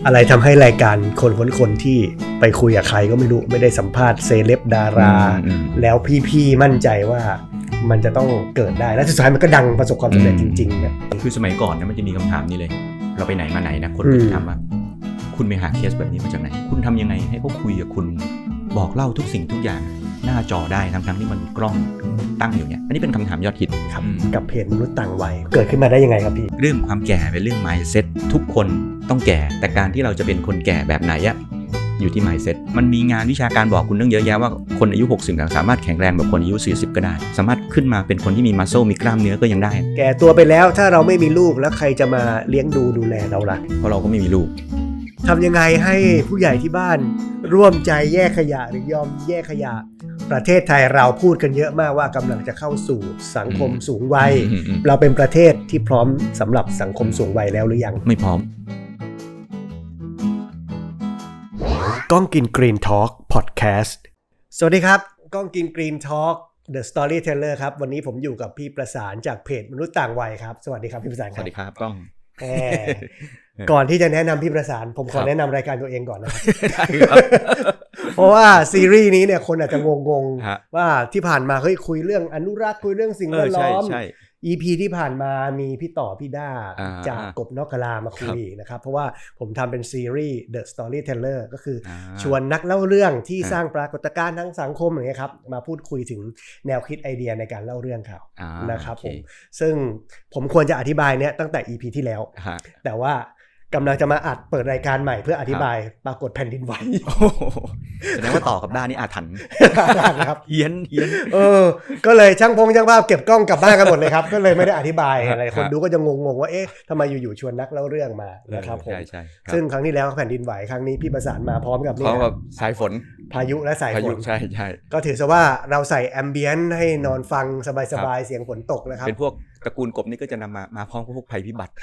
อะไรทำให้รายการคนที่ไปคุยกับใครก็ไม่รู้ไม่ได้สัมภาษณ์เซเลบดาราแล้วพี่ๆมั่นใจว่ามันจะต้องเกิดได้และสุดท้ายมันก็ดังประสบความสำเร็จจริงๆนะคือสมัยก่อนนะมันจะมีคำถามนี้เลยเราไปไหนมาไหนนะคนก็จะถามว่าคุณไปหาเคสแบบนี้มาจากไหนคุณทำยังไงให้เขาคุยกับคุณบอกเล่าทุกสิ่งทุกอย่างหน้าจอได้ทั้งที่มันกล้องตั้งอยู่เนี่ยอันนี้เป็นคำถามยอดฮิตครับกับเพจมนุษย์ต่างวัยเกิดขึ้นมาได้ยังไงครับพี่เรื่องความแก่เป็นเรื่อง mindset ทุกคนต้องแก่แต่การที่เราจะเป็นคนแก่แบบไหนอะอยู่ที่ mindset มันมีงานวิชาการบอกคุณเรื่องเยอะแยะว่าคนอายุ60สามารถแข็งแรงแบบคนอายุ40ก็ได้สามารถขึ้นมาเป็นคนที่มีมัสเซิลมีกล้ามเนื้อก็ยังได้แก่ตัวไปแล้วถ้าเราไม่มีลูกแล้วใครจะมาเลี้ยงดูแลเราล่ะเพราะเราก็ไม่มีลูกทำยังไงให้ผู้ใหญ่ที่บ้านร่วมใจแยกขยะหรือยอมแยกขยะประเทศไทยเราพูดกันเยอะมากว่ากำลังจะเข้าสู่สังคมสูงวัยเราเป็นประเทศที่พร้อมสำหรับสังคมสูงวัยแล้วหรือยังไม่พร้อมก้องกิน Green Talk Podcast สวัสดีครับก้องกิน Green Talk The Storyteller ครับวันนี้ผมอยู่กับพี่ประสานจากเพจมนุษย์ต่างวัยครับสวัสดีครับพี่ประสานครับสวัสดีครับก้องก่อนที่จะแนะนำพี่ประสานผมขอแนะนำรายการตัวเองก่อนนะครับเพราะว่าซีรีส์นี้เนี่ยคนอาจจะงงว่าที่ผ่านมาเฮ้ยคุยเรื่องอนุรักษ์คุยเรื่องสิ่งแวดล้อมEP ที่ผ่านมามีพี่ต่อพี่ด้าจากกบนอกกะลามาคุยนะครับเพราะว่าผมทำเป็นซีรีส์ The Storyteller ก็คือชวนนักเล่าเรื่องที่สร้างปรากฏการณ์ทั้งสังคมอย่างเงี้ยครับมาพูดคุยถึงแนวคิดไอเดียในการเล่าเรื่องเขานะครับผมซึ่งผมควรจะอธิบายเนี่ยตั้งแต่ EP ที่แล้วแต่ว่ากำลังจะมาอัดเปิดรายการใหม่เพื่ออธิบายปรากฏแผ่นดินไหวแสดงว่าต่อกับด้านนี้อาถรรพ์ครับเฮี้ยนก็เลยช่างภาพเก็บกล้องกลับบ้านกันหมดเลยครับก็เลยไม่ได้อธิบายอะไรคนดูก็จะงงว่าเอ๊ะทำไมอยู่ๆชวนนักเล่าเรื่องมานะครับผมซึ่งครั้งที่แล้วแผ่นดินไหวครั้งนี้พี่ประสานมาพร้อมกับนี่สายฝนพายุและสายฝนใช่ก็ถือซะว่าเราใส่แอมเบียนต์ให้นอนฟังสบายๆเสียงฝนตกนะครับเป็นพวกตระกูลกบนี่ก็จะนำมาพร้อมกับพวกภัยพิบัติ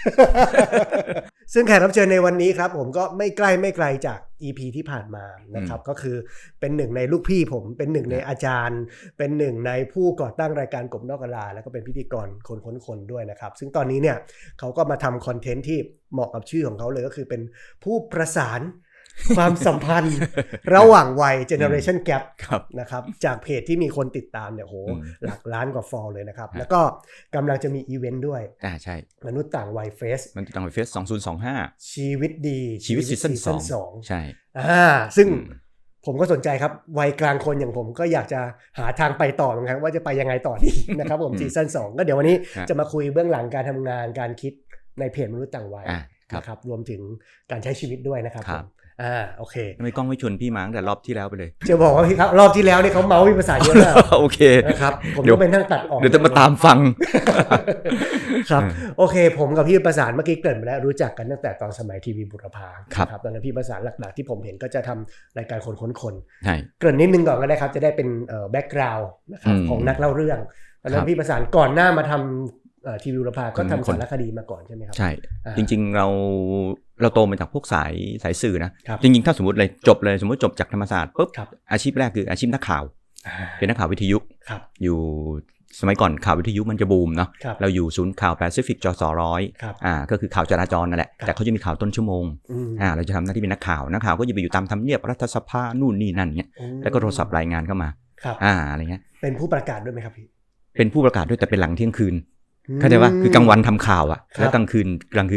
ซึ่งแขกรับเชิญในวันนี้ครับผมก็ไม่ไกลจาก EP ที่ผ่านมานะครับก็คือเป็นหนึ่งในลูกพี่ผมเป็นหนึ่งในอาจารย์เป็นหนึ่งในผู้ก่อตั้งรายการกบนอกกะลาแล้วก็เป็นพิธีกรคนค้นคนด้วยนะครับซึ่งตอนนี้เนี่ยเขาก็มาทำคอนเทนต์ที่เหมาะกับชื่อของเขาเลยก็คือเป็นผู้ประสานความสัมพันธ์ระหว่างวัย Generation Gap นะครับจากเพจที่มีคนติดตามเนี่ยโหหลักล้านกว่าฟอลเลยนะครับแล้วก็กำลังจะมีอีเวนต์ด้วยใช่มนุษย์ต่างวัยเฟสมนุษย์ต่างวัยเฟส2025ชีวิตดีชีวิตซีซั่น2ใช่ซึ่งผมก็สนใจครับวัยกลางคนอย่างผมก็อยากจะหาทางไปต่อเหมือนกันว่าจะไปยังไงต่อดีนะครับผมซีซั่น2ก็เดี๋ยววันนี้จะมาคุยเบื้องหลังการทำงานการคิดในเพจมนุษย์ต่างวัยนะครับรวมถึงการใช้ชีวิตด้วยนะครับโอเคทำไมกล้องไม่ชวนพี่มาตั้งแต่รอบที่แล้วไปเลยจะบอกว่าพี่ครับรอบที่แล้วนี่เขาเมาส์พี่ภาษาเยอะมากโอเคนะครับผมก็เป็นทั้งตัดออกเดี๋ยวจะมาตามฟังครับโอเคผมกับพี่ประสานเมื่อกี้เกริ่นไปแล้วรู้จักกันตั้งแต่ตอนสมัยทีวีบุรพาครับตอนนั้นพี่ประสานหลักๆที่ผมเห็นก็จะทำรายการคนค้นคนเกริ่นนิดนึงก่อนก็ได้ครับจะได้เป็นแบ็คกราวด์นะครับของนักเล่าเรื่องตอนนั้นพี่ประสานก่อนหน้ามาทำทีวีบุรพาก็ทำสารคดีมาก่อนใช่ไหมครับใช่จริงๆเราโตมาจากพวกสายสื่อนะจริงๆถ้าสมมติเลยจบจากธรรมศาสตร์ปุ๊บอาชีพแรกคืออาชีพนักข่าวเป็นนักข่าววิทยุอยู่สมัยก่อนข่าววิทยุมันจะบูมเนาะเราอยู่ศูนย์ข่าวแปซิฟิกจส100ก็คือข่าวจราจรนั่นแหละแต่เขาจะมีข่าวต้นชั่วโมงเราจะทำหน้าที่เป็นนักข่าวก็จะไปอยู่ตามทำเนียบรัฐสภานู่นนี่นั่นเงี้ยแล้วก็โทรศัพท์รายงานเข้ามาอะไรเงี้ยเป็นผู้ประกาศด้วยไหมครับพี่เป็นผู้ประกาศด้วยแต่เป็นหลังเที่ยงคืนเข้าใจว่าคือกลางวันทำข่าวอ่ะแล้วกลางคืน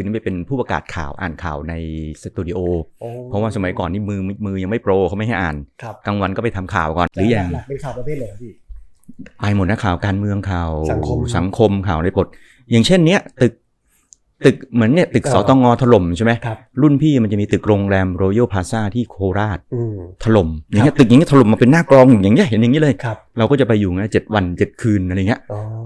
นี่ไม่เป็นผู้ประกาศข่าวอ่านข่าวในสตูดิโอเพราะว่าสมัยก่อนนี่มือยังไม่โปรเขาไม่ให้อ่านกลางวันก็ไปทำข่าวก่อนหรืออย่างเป็นข่าวประเภทไหนครับพี่ไปหมดนะข่าวการเมืองข่าวสังคมข่าวในบทอย่างเช่นเนี้ยตึกเหมือนเนี่ยตึกสตง.ถล่มใช่ไหมรุ่นพี่มันจะมีตึกโรงแรมรอยัลพลาซ่าที่โคราชถล่มอย่างเงี้ยตึกอย่างเงี้ยถล่มมาเป็นหน้ากรองอย่างเงี้ยเห็นอย่างงี้เลยเราก็จะไปอยู่งั้น7 วัน7 คืนอะไรเงี้ย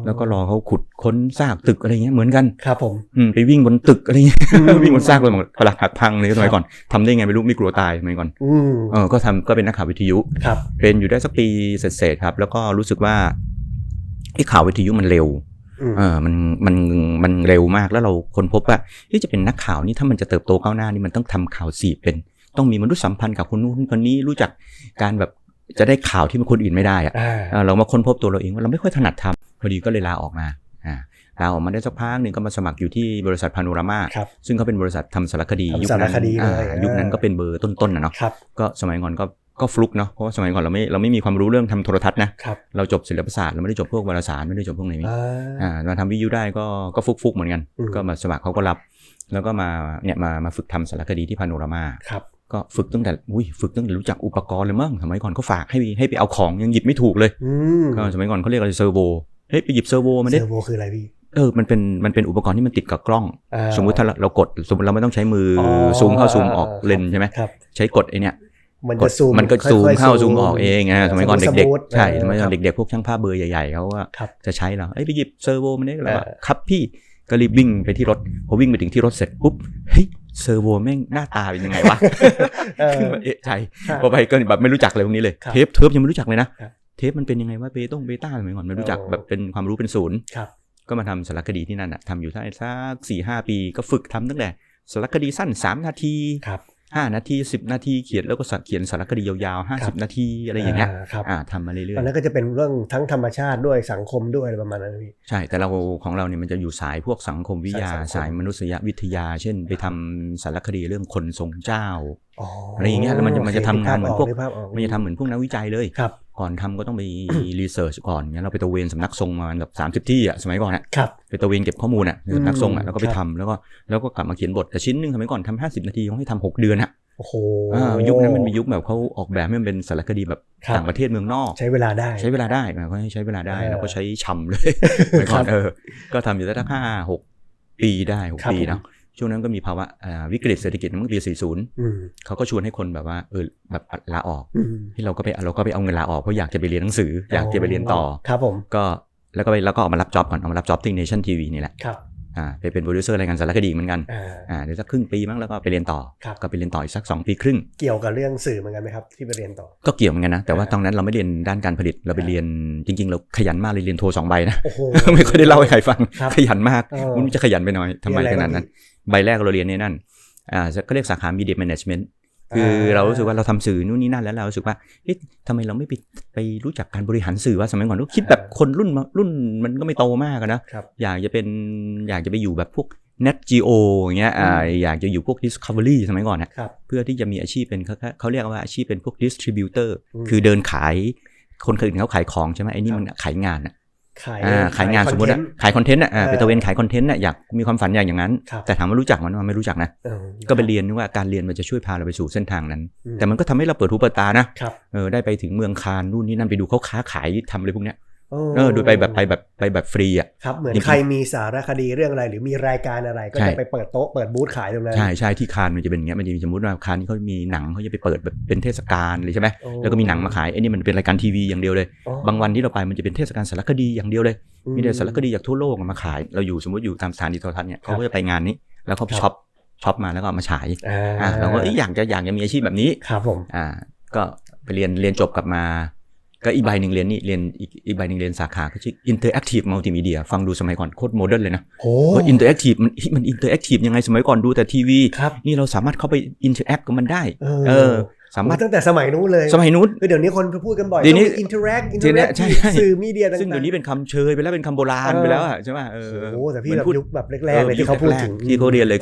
แล้วก็รอเขาขุดค้นซากตึกอะไรเงี้ยเหมือนกันครับผมไปวิ่งบนตึกอะไรเงี้ยวิ่งบนซากเลยหมดผลักหักพังเลยสมัยก่อนทำได้ไงไม่รู้ไม่กลัวตายสมัยก่อนก็เป็นนักข่าววิทยุเป็นอยู่ได้สักปีเศษครับแล้วก็รู้สึกว่าไอ้ข่าววิทยุมันเร็วมันเร็วมากแล้วเราค้นพบว่าที่จะเป็นนักข่าวนี่ถ้ามันจะเติบโตก้าวหน้านี่มันต้องทำข่าวสีเป็นต้องมีมนุษยสัมพันธ์กับคนนู้นคนนี้รู้จักการแบบจะได้ข่าวที่มันคนอื่นไม่ได้เรามาค้นพบตัวเราเองว่าเราไม่ค่อยถนัดทำพอดีก็เลยลาออกมา ลาออกมาได้สักพักหนึ่งก็มาสมัครอยู่ที่บริษัทพาโนรามาซึ่งเขาเป็นบริษัททำสารคดียุคนั้นก็เป็นเบอร์ต้นๆนะเนาะก็สมัยก่อนก็ฟลุกเนาะเพราะว่าสมัยก่อนเราไม่มีความรู้เรื่องทำโทรทัศน์นะเราจบศิลปศาสตร์เราไม่ได้จบพวกวารสารไม่ได้จบพวกไหนมาทำวิทยุได้ก็ฟุกเหมือนกันก็มาสมัครเขาก็รับแล้วก็มาฝึกทำสารคดีที่พาโนรามาก็ฝึกตั้งแต่รู้จักอุปกรณ์เลยมั้งสมัยก่อนเขาฝากให้ไปเอาของยังหยิบไม่ถูกเลยก็สมัยก่อนเขาเรียกอะไรเซอร์โวไปหยิบเซอร์โวมาดิเซอร์โวคืออะไรพี่มันเป็นอุปกรณ์ที่มันติดกับกล้องสมมุติถ้าเรากดสมมติเราไม่ต้องใช้มือซูมเข้าซูมออกเลนใช่ไหมใช้กดไอเนี้ยมันก็ซูมเข้าซูมออกเองสมัยก่อนเด็กๆใช่สมัยก่อนเด็กๆพวกช่างภาพเบอร์ใหญ่ๆเขาว่าจะใช้เราไปหยิบเซอร์โวมาดิแล้วครับพี่ก็รีบวิ่งไปที่รถพอวิ่งไปถึงที่รถเสร็จปุ๊บเฮ้ยเซอร์โวแม่งหน้าตาเป็นยังไงวะขึ้นมาใจพอไปก็แบบไม่รู้จักเลยพวกนี้เลยเทปยังไม่รู้จักเลยนะเทปมันเป็นยังไงว่าเบต้าสมัยก่อนไม่รู้จักแบบเป็นความรู้เป็นศูนย์ก็มาทำสารคดีที่นั่นทำอยู่ได้สัก 4-5 ปีก็ฝึกทำตั้งแต่สารคดีสั้น3 นาที5 นาที10 นาทีเขียนแล้วก็เขียนสารคดียาวๆ50 นาทีอะไรอย่างเงี้ยทำมาเรื่อยๆอันนั้นก็จะเป็นเรื่องทั้งธรรมชาติด้วยสังคมด้วยอะไรประมาณนั้นพี่ใช่แต่ของเราเนี่ยมันจะอยู่สายพวกสังคมวิทยาสายมนุษยวิทยาเช่นไปทำสารคดีเรื่องคนทรงเจ้าอะไรอย่างเงี้ยแล้วมันจะทำงานเหมือนพวกมันจะทำเหมือนพวกนักวิจัยเลยก่อนทำก็ต้องไปรีเสิร์ชก่อนงั้นเราไปตระเวนสำนักทรงมาแบบ30 ที่สมัยก่อนไปตระเวนเก็บข้อมูลในสำนักทรงแล้วก็ไปทำแล้วก็กลับมาเขียนบทแต่ชิ้นนึงสมัยก่อนทำ50 นาทีเขาให้ทำ6 เดือนโอ้โหยุคนั้นมันมียุคแบบเขาออกแบบให้มันเป็นสารคดีแบบต่างประเทศเมืองนอกใช้เวลาได้เขาให้ใช้เวลาได้แล้วก็ใช้ช่ำเลยสมัยก่อนก็ทำอยู่ได้ตั้ง5-6 ปีได้6 ปีนะช่วงนั้นก็มีภาวะวิกฤตเศรษฐกิจเมื่อปี40เขาก็ชวนให้คนแบบว่าแบบลาออกที่เราก็ไปเอาเงินลาออกเพราะอยากจะไปเรียนหนังสืออยากจะไปเรียนต่อครับผมก็แล้วก็ออกมารับจ็อบก่อนออกมารับจ็อบที่ Nation TV นี่แหละไปเป็นโปรดิวเซอร์รายการสารคดีเหมือนกันเดี๋ยวสักครึ่งปีมั้งแล้วก็ไปเรียนต่อก็ไปเรียนต่ออีกสัก2 ปีครึ่งเกี่ยวกับเรื่องสื่อเหมือนกันไหมครับที่ไปเรียนต่อก็เกี่ยวเหมือนกันนะแต่ว่าตอนนั้นเราไม่เรียนด้านการผลิตเราไปเรียนจริงๆเราขยันมากเลยเรียนโท2 ใบนะไม่ค่อยได้เล่าให้ใครฟังขยันมากมันจะขยันไปหน่อยทำไมขนาดนั้นใบแรกเราเรียนในนั่นก็เรียกสาขา Media Management คือเรารู้สึกว่าเราทำสื่อนู่นนี่นั่นแล้วเรารู้สึกว่าเฮ้ยทำไมเราไม่ไปรู้จักการบริหารสื่อว่าสมัยก่อนก็คิดแบบคนรุ่นมันก็ไม่โตมากนะอยากจะไปอยู่แบบพวก Net Geo อย่างเงี้ยอยากจะอยู่พวก Discovery สมัยก่อนนะเพื่อที่จะมีอาชีพเป็นเขาเรียกว่าอาชีพเป็นพวก Distributor คือเดินขายคนอื่นเขาขายของใช่ไหมไอ้นี่มันขายงานขายงานสมมติขายคอนเทนต์ไปตะเวนขายคอนเทนต์อยากมีความฝันอย่างนั้นแต่ถามว่ารู้จักมันไม่รู้จักนะก็ไปเรียนว่าการเรียนมันจะช่วยพาเราไปสู่เส้นทางนั้นแต่มันก็ทำให้เราเปิดหูเปิดตานะได้ไปถึงเมืองคานนู่นนี่นั่นไปดูเขาค้าขายทำอะไรพวกเนี้ยดูไปแบบฟรีครับเหมือนใครมีสารคดีเรื่องอะไรหรือมีรายการอะไรก็จะไปเปิดโต๊ะเปิดบูธขายตรงนั้นใช่ที่คานมันจะเป็นอย่างเงี้ยมันจะมีสมมติว่าคานที่เขามีหนังเขาจะไปเปิดแบบเป็นเทศกาลเลยใช่ไหมแล้วก็มีหนังมาขายไอ้นี่มันเป็นรายการทีวีอย่างเดียวเลยบางวันที่เราไปมันจะเป็นเทศกาลสารคดีอย่างเดียวเลยมีแต่สารคดีจากทั่วโลกมาขายเราอยู่สมมติอยู่ตามสถานีโทรทัศน์เนี่ยเขาก็จะไปงานนี้แล้วเขาช็อปมาแล้วก็มาฉายเราก็อยากจะมีอาชีพแบบนี้ครับผมก็ไปเรียนจบกลับมาก็อีกใบหนึ่งเรียนอีกใบหนึ่งเรียนสาขาก็ชื่อ Interactive Multimedia ฟังดูสมัยก่อนโคตรโมเดิร์นเลยนะว่า Interactive มัน Interactive ยังไงสมัยก่อนดูแต่ทีวีนี่เราสามารถเข้าไป Interact กับมันได้สามารถตั้งแต่สมัยนู้นเลยสมัยนู้นเดี๋ยวนี้คนพูดกันบ่อยเดี๋ยวนี้ Interact ใช่สื่อมีเดียต่างๆซึ่งเดี๋ยวนี้เป็นคำเชยไปแล้วเป็นคำโบราณไปแล้วใช่ป่ะแต่พี่แบบยุคแบบแรกๆเลยที่เขาพูดถึงที่เขาเรียนเลย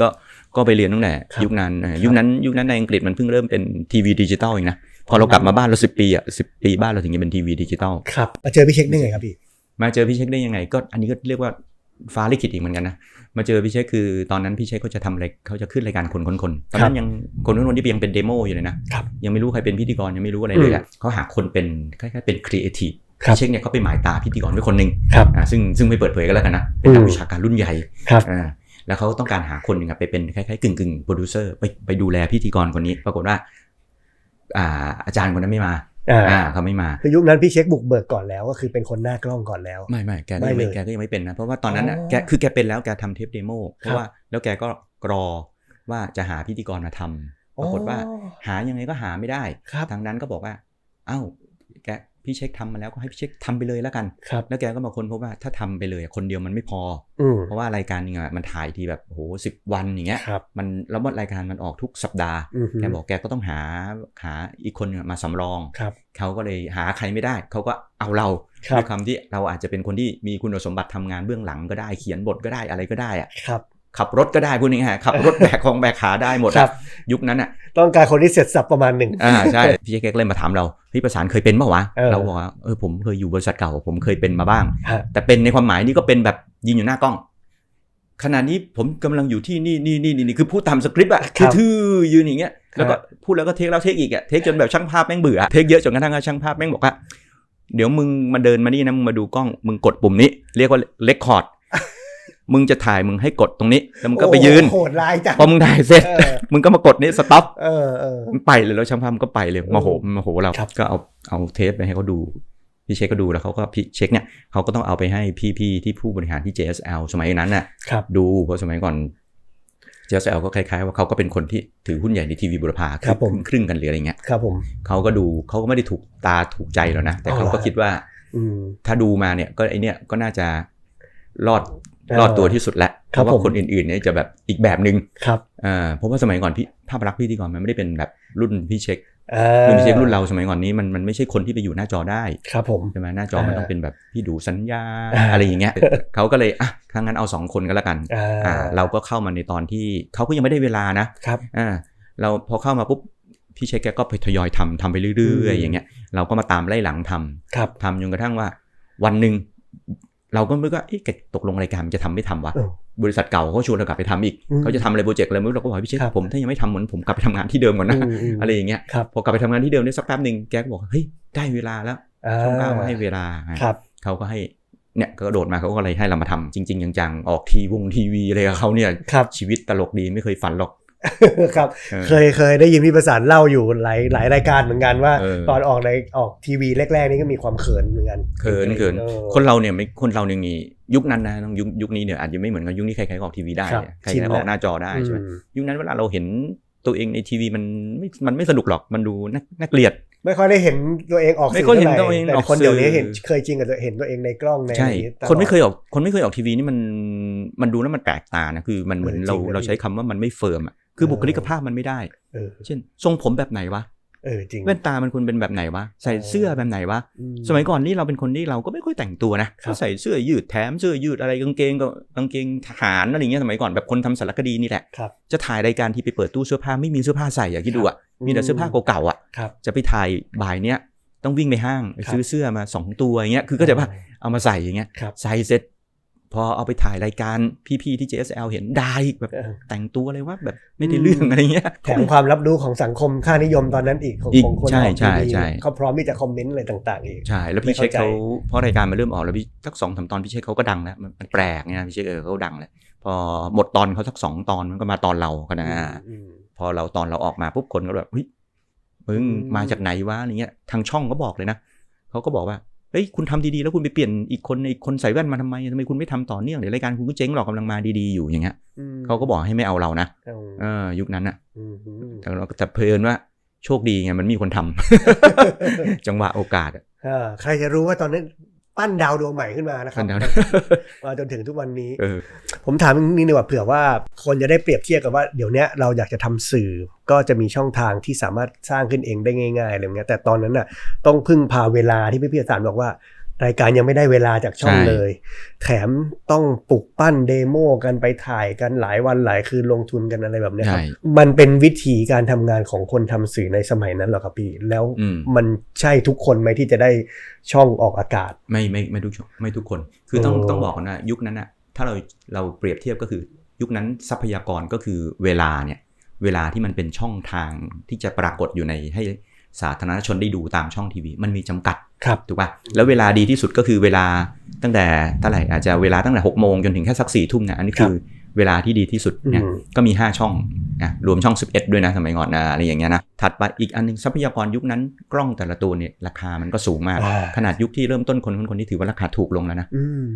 ก็ไปเรียนตั้งแต่ยุคนั้นในอังกฤษมันเพิ่งเริ่มเป็นทีวีดิจิตอลเองนะพอเรากลับมาบ้านเรา10 ปีบ้านเราถึงจะเป็นทีวีดิจิตอลครับมาเจอพี่เช็คได้ไงครับพี่มาเจอพี่เช็คได้ยังไงก็อันนี้ก็เรียกว่าฟ้าลิขิตอีกเหมือนกันนะมาเจอพี่เช็คคือตอนนั้นพี่เช็คเขาจะทำอะไรเขาจะขึ้นรายการคนตอนนั้นยังคนที่ยังเป็นเดโมอยู่เลยนะยังไม่รู้ใครเป็นพิธีกรยังไม่รู้อะไรเลยอ่ะเขาหาคนเป็นคล้ายๆเป็นครีเอทีฟพี่เช็คเนี่ยเขาไปหมายตาพิธีกรไว้คนนึงซึ่งไม่เปิดเผยกันแล้วกันนะเป็นนักวิชาการรุ่นใหญ่แล้วเขาต้องการหาคนนึงไปเป็นคล้ายๆกึ่งโปรดิวเซอร์ไปดูแลพิธีกรคนนี้ปรากฏว่าอาจารย์คนนั้นไม่มาเขาไม่มาคือยุคนั้นพี่เช็คบุกเบิกก่อนแล้วก็คือเป็นคนหน้ากล้องก่อนแล้วไม่แกก็ยังไม่เป็นนะเพราะว่าตอนนั้นน่ะแกเป็นแล้วแกทำเทปเดโมเพราะว่าแล้วแกก็รอว่าจะหาพิธีกรมาทำปรากฏว่าหายังไงก็หาไม่ได้ทางนั้นก็บอกว่าเอ้าแก พี่เช็คทำมาแล้วก็ให้พี่เช็คทำไปเลยแล้วกันแล้วแกก็มาค้นพบว่าถ้าทำไปเลยคนเดียวมันไม่พอเพราะว่ารายการนึงมันถ่ายทีแบบโอ้โห10 วันอย่างเงี้ยมันแล้วรายการมันออกทุกสัปดาห์แกบอกแกก็ต้องหาอีกคนมาสำรองเขาก็เลยหาใครไม่ได้เขาก็เอาเราด้วยคำที่เราอาจจะเป็นคนที่มีคุณสมบัติทำงานเบื้องหลังก็ได้เขียนบทก็ได้อะไรก็ได้อะขับรถก็ได้พูดง่ายๆขับรถแบกของแบกขาได้หมดยุคนั้นอ่ะต้องการคนที่เสร็จสับประมาณหนึ่งใช่พี่เช็คเลยมาถามเราพี่ประสานเคยเป็นเปล่าวะเราบอกว่าผมเคยอยู่บริษัทเก่าผมเคยเป็นมาบ้างแต่เป็นในความหมายนี้ก็เป็นแบบยิงอยู่หน้ากล้องขณะนี้ผมกำลังอยู่ที่นี่คือพูดตามสคริปต์อ่ะทื่อๆยืนอย่างเงี้ยแล้วก็พูดแล้วก็เทคแล้วเทคอีกอ่ะเทคจนแบบช่างภาพแม่งเบื่อเทคเยอะจนกระทั่งช่างภาพแม่งบอกว่าเดี๋ยวมึงมาเดินมานี่นะมึงมาดูกล้องมึงกดปุ่มนี้เรียกว่าเรคคอร์ดมึงจะถ่ายมึงให้กดตรงนี้แล้วมึงก็ไปยืนโหดร้ายจังพอมึงถ่ายเสร็จมึงก็มากดนี้สต็อปมันไปเลยแล้วช่างภาพมันก็ไปเลยโมโหเราก็เอาเทปไปให้เขาดูพี่เช็คก็ดูแล้วเขาก็พี่เช็คเนี่ยเขาก็ต้องเอาไปให้พี่ที่ผู้บริหารที่ JSL สมัยนั้นน่ะดูเพราะสมัยก่อน JSL ก็คล้ายๆว่าเขาก็เป็นคนที่ถือหุ้นใหญ่ในทีวีบุรพาครึ่งกันหรืออะไรเงี้ยเขาก็ดูเขาก็ไม่ได้ถูกตาถูกใจแล้วนะแต่เขาก็คิดว่าถ้าดูมาเนี่ยก็ไอเนี่ยก็น่าจะรอดตัวที่สุดแล้วเพราะว่าคนอื่นๆเนี่ยจะแบบอีกแบบนึงเพราะว่าสมัยก่อนพี่ภาพลักษณ์พี่ที่ก่อนมันไม่ได้เป็นแบบรุ่นพี่เช็ครุ่นเราสมัยก่อนนี้มันไม่ใช่คนที่ไปอยู่หน้าจอได้ครับผมใช่ไหมหน้าจอมันต้องเป็นแบบพี่ดูสัญญาอะไรอย่างเงี้ยเขาก็เลยถ้างั้นเอา2คนก็แล้วกันเราก็เข้ามาในตอนที่เขาก็ยังไม่ได้เวลานะครับเราพอเข้ามาปุ๊บพี่เช็คแกก็ไปทยอยทำไปเรื่อยๆอย่างเงี้ยเราก็มาตามไล่หลังทำจนกระทั่งว่าวันนึงเราก็ไม่ก็ตกลงรายการมันจะทำไม่ทำวะบริษัทเก่าเขาชวนเรากลับไปทำอีกเขาจะทำอะไรโปรเจกต์อะไรไม่รู้เราก็บอกพี่เช็คผมถ้ายังไม่ทำเหมือนผมกลับไปทำงานที่เดิมก่อนนะอะไรอย่างเงี้ยพอกลับไปทำงานที่เดิมได้สักแป๊บนึงแกก็บอกเฮ้ยได้เวลาแล้วช่อง9มาให้เวลาเขาก็ให้เนี่ยก็โดดมาเขาก็เลยให้เรามาทำจริงๆจังๆออกทีวีอะไรกับเขาเนี่ยชีวิตตลกดีไม่เคยฝันหรอกครับเคยได้ยินพี่ประสานเล่าอยู่หลายรายการเหมือนกันว่าตอนออกทีวีแรกๆนี่ก็มีความเขินเหมือนกันเขินคนเราเนี่ยมียุคนั้นนะต้องยุคนี้เนี่ยอาจจะไม่เหมือนกับยุคนี้ใครๆออกทีวีได้ใครๆออกหน้าจอได้ใช่ไหมยุคนั้นเวลาเราเห็นตัวเองในทีวีมันไม่สนุกหรอกมันดูน่าเกลียดไม่ค่อยได้เห็นตัวเองออกสื่อเท่าไหร่แต่คนเดี๋ยวนี้เคยจริงกับเห็นตัวเองในกล้องในนี้คนไม่เคยออกทีวีนี่มันดูแล้วมันแปลกตานะคือมันเหมือนเราใช้คำว่ามันไม่เฟิร์มอ่ะคือบุคลิกภาพมันไม่ได้เช่นทรงผมแบบไหนวะจริงแว่นตามันควรเป็นแบบไหนวะใส่เสื้อแบบไหนวะสมัยก่อนนี่เราเป็นคนที่เราก็ไม่ค่อยแต่งตัวนะก็ใส่เสื้อยืดแถมเสื้อยืดอะไรกางเกงทหารอะไรอย่างเงี้ยสมัยก่อนแบบคนทำสารคดีนี่แหละจะถ่ายรายการที่ไปเปิดตู้เสื้อผ้าไม่มีเสื้อผ้าใส่อย่าคิดดูอ่ะมีแต่เสื้อผ้าเก่าๆอ่ะจะไปถ่ายบ่ายเนี้ยต้องวิ่งไปห้างไปซื้อเสื้อมา2ตัวอย่างเงี้ยคือก็จะว่าเอามาใส่อย่างเงี้ยใส่เสร็จพอเอาไปถ่ายรายการพี่ๆที่ JSL เห็นได้แบบแต่งตัวอะไรวะแบบไม่ได้เรื่องอะไรเงี้ยแถมความรับรู้ของสังคมค่านิยมตอนนั้นอีกของคนออกทีวีเขาพร้อมที่จะคอมเมนต์อะไรต่างๆอีกใช่แล้วพี่เช็คเขาเพราะรายการมันเริ่มออกแล้วพี่สัก 2-3 ตอนพี่เช็คเขาก็ดังแล้วมันแปลกเนี่ยพี่เช็คเขาดังเลยพอหมดตอนเขาสัก2 ตอนมันก็มาตอนเรากันนะพอเราตอนเราออกมาปุ๊บคนก็แบบเฮ้ยมึงมาจากไหนวะอะไรเงี้ยทางช่องก็บอกเลยนะเขาก็บอกว่าเฮ้ยคุณทำดีๆแล้วคุณไปเปลี่ยนอีกคนใส่แว่นมาทำไมคุณไม่ทำต่อเนื่องเดี๋ยวรายการคุณก็เจ๊งหรอกกำลังมาดีๆอยู่อย่างเงี้ยเขาก็บอกให้ไม่เอาเรานะยุคนั้นอ่ะแต่เราจะเพลินว่าโชคดีไงมันมีคนทำ จังหวะโอกาสใครจะรู้ว่าตอนนั้นปั้นดาวดวงใหม่ขึ้นมานะครับมาจนถึงทุกวันนี้ผมถามนิดนึงว่าเผื่อว่าคนจะได้เปรียบเทียบกับว่าเดี๋ยวนี้เราอยากจะทำสื่อก็จะมีช่องทางที่สามารถสร้างขึ้นเองได้ง่ายๆอะไรอย่างเงี้ยแต่ตอนนั้นน่ะต้องพึ่งพาเวลาที่พี่ประสานบอกว่ารายการยังไม่ได้เวลาจากช่องเลยแถมต้องปลุกปั้นเดโมกันไปถ่ายกันหลายวันหลายคืนลงทุนกันอะไรแบบนี้ครับมันเป็นวิธีการทำงานของคนทำสื่อในสมัยนั้นหรอครับพี่แล้วมันใช่ทุกคนไหมที่จะได้ช่องออกอากาศไม่ทุกคนคือต้องบอกนะยุคนั้นนะถ้าเราเปรียบเทียบก็คือยุคนั้นทรัพยากรก็คือเวลาที่มันเป็นช่องทางที่จะปรากฏอยู่ในให้สาธารณชนได้ดูตามช่องทีวีมันมีจำกัดถูกป่ะแล้วเวลาดีที่สุดก็คือเวลาตั้งแต่เท่าไหร่อาจจะเวลาตั้งแต่ 18:00 นจนถึงแค่สัก 22:00 นเนี่ยอันนี้คือเวลาที่ดีที่สุดเนี่ยก็มี5ช่องนะรวมช่อง11ด้วยนะสมัยก่อนนะอะไรอย่างเงี้ยนะถัดไปอีกอันนึงทรัพยากรยุคนั้นกล้องแต่ละตัวเนี่ยราคามันก็สูงมากขนาดยุคที่เริ่มต้นคนที่ถือว่าราคาถูกลงแล้วนะ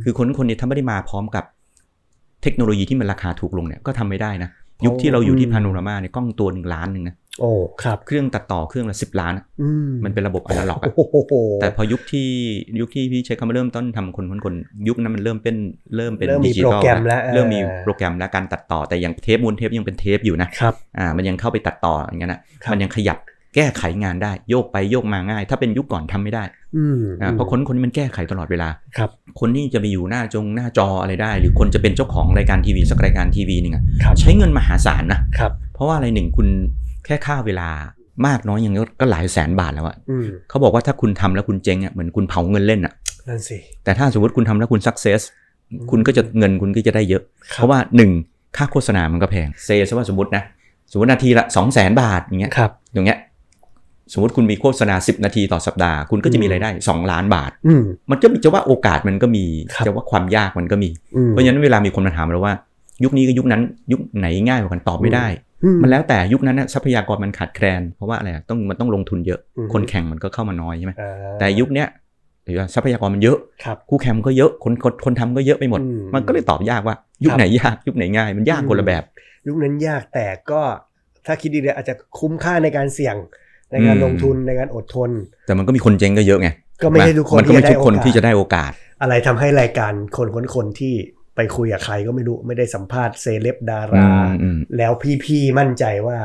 คือคนนี้ถ้าไม่ได้มาพร้อมกับเทคโนโลยีที่มันราคาถูกลงเนี่ยก็ทำไม่ได้นะยุคที่เราอยู่ที่พาโนรามาเนี่ยกล้องตัว1 ล้านนึงนะ โอ้ครับเครื่องตัดต่อเครื่องละ10 ล้านมันเป็นระบบอนาล็อกอะแต่พอยุคที่พี่เช็คเขามาเริ่มต้นทำคนยุคนั้นมันเริ่มเป็นดิจิตอลแล้วเริ่มมีโปรแกรมและการตัดต่อแต่ยังเทปม้วนเทปยังเป็นเทปอยู่นะครับมันยังเข้าไปตัดต่ออย่างนั้นนะมันยังขยับแก้ไขงานได้โยกไปโยกมาง่ายถ้าเป็นยุคก่อนทำไม่ได้เพราะคนนี้มันแก้ไขตลอดเวลาคนที่จะไปอยู่หน้าจออะไรได้หรือคนจะเป็นเจ้าของรายการทีวีสักรายการทีวีนึงใช้เงินมหาศาลนะเพราะว่าอะไรหนึ่งคุณแค่ค่าเวลามากน้อยยังก็หลายแสนบาทแล้วอะเขาบอกว่าถ้าคุณทำแล้วคุณเจ๊งอะเหมือนคุณเผาเงินเล่นอะนั่นสิแต่ถ้าสมมติคุณทำแล้วคุณสักเซสคุณก็จะเงินคุณก็จะได้เยอะเพราะว่า1ค่าโฆษณามันก็แพงเซซะว่าสมมตินาทีละ 200,000 บาทอย่างเงี้ยอย่างเงี้ยสมมติคุณมีโฆษณา10 นาทีต่อสัปดาห์คุณก็จะมีรายได้2 ล้านบาทมันก็จะว่าโอกาสมันก็มีจะว่าความยากมันก็มีเพราะฉะนั้นเวลามีคนมาถามเราว่ายุคนี้กับยุคนั้นยุคไหนง่ายกว่ากันตอบไม่ได้มันแล้วแต่ยุคนั้นทรัพยากรมันขาดแคลนเพราะว่าอะไรมันต้องลงทุนเยอะคนแข่งมันก็เข้ามาน้อยใช่ไหมแต่ยุคเนี้ยทรัพยากรมันเยอะคู่แข่งก็เยอะคนทำก็เยอะไปหมดมันก็เลยตอบยากว่ายุคไหนยากยุคไหนง่ายมันยากคนละแบบยุคนั้นยากแต่ก็ถ้าคิดดีๆอาจจะคุ้มค่าในการเสี่ยงในการลงทุนในการอดทนแต่มันก็มีคนเจ๊งก็เยอะไงก็ไม่ใช่ทุกคนที่จะได้โอกาสอะไรทำให้รายการคนที่ไปคุยกับใครก็ไม่รู้ไม่ได้สัมภาษณ์เซเลบดาราแล้วพี่มั่นใจว่า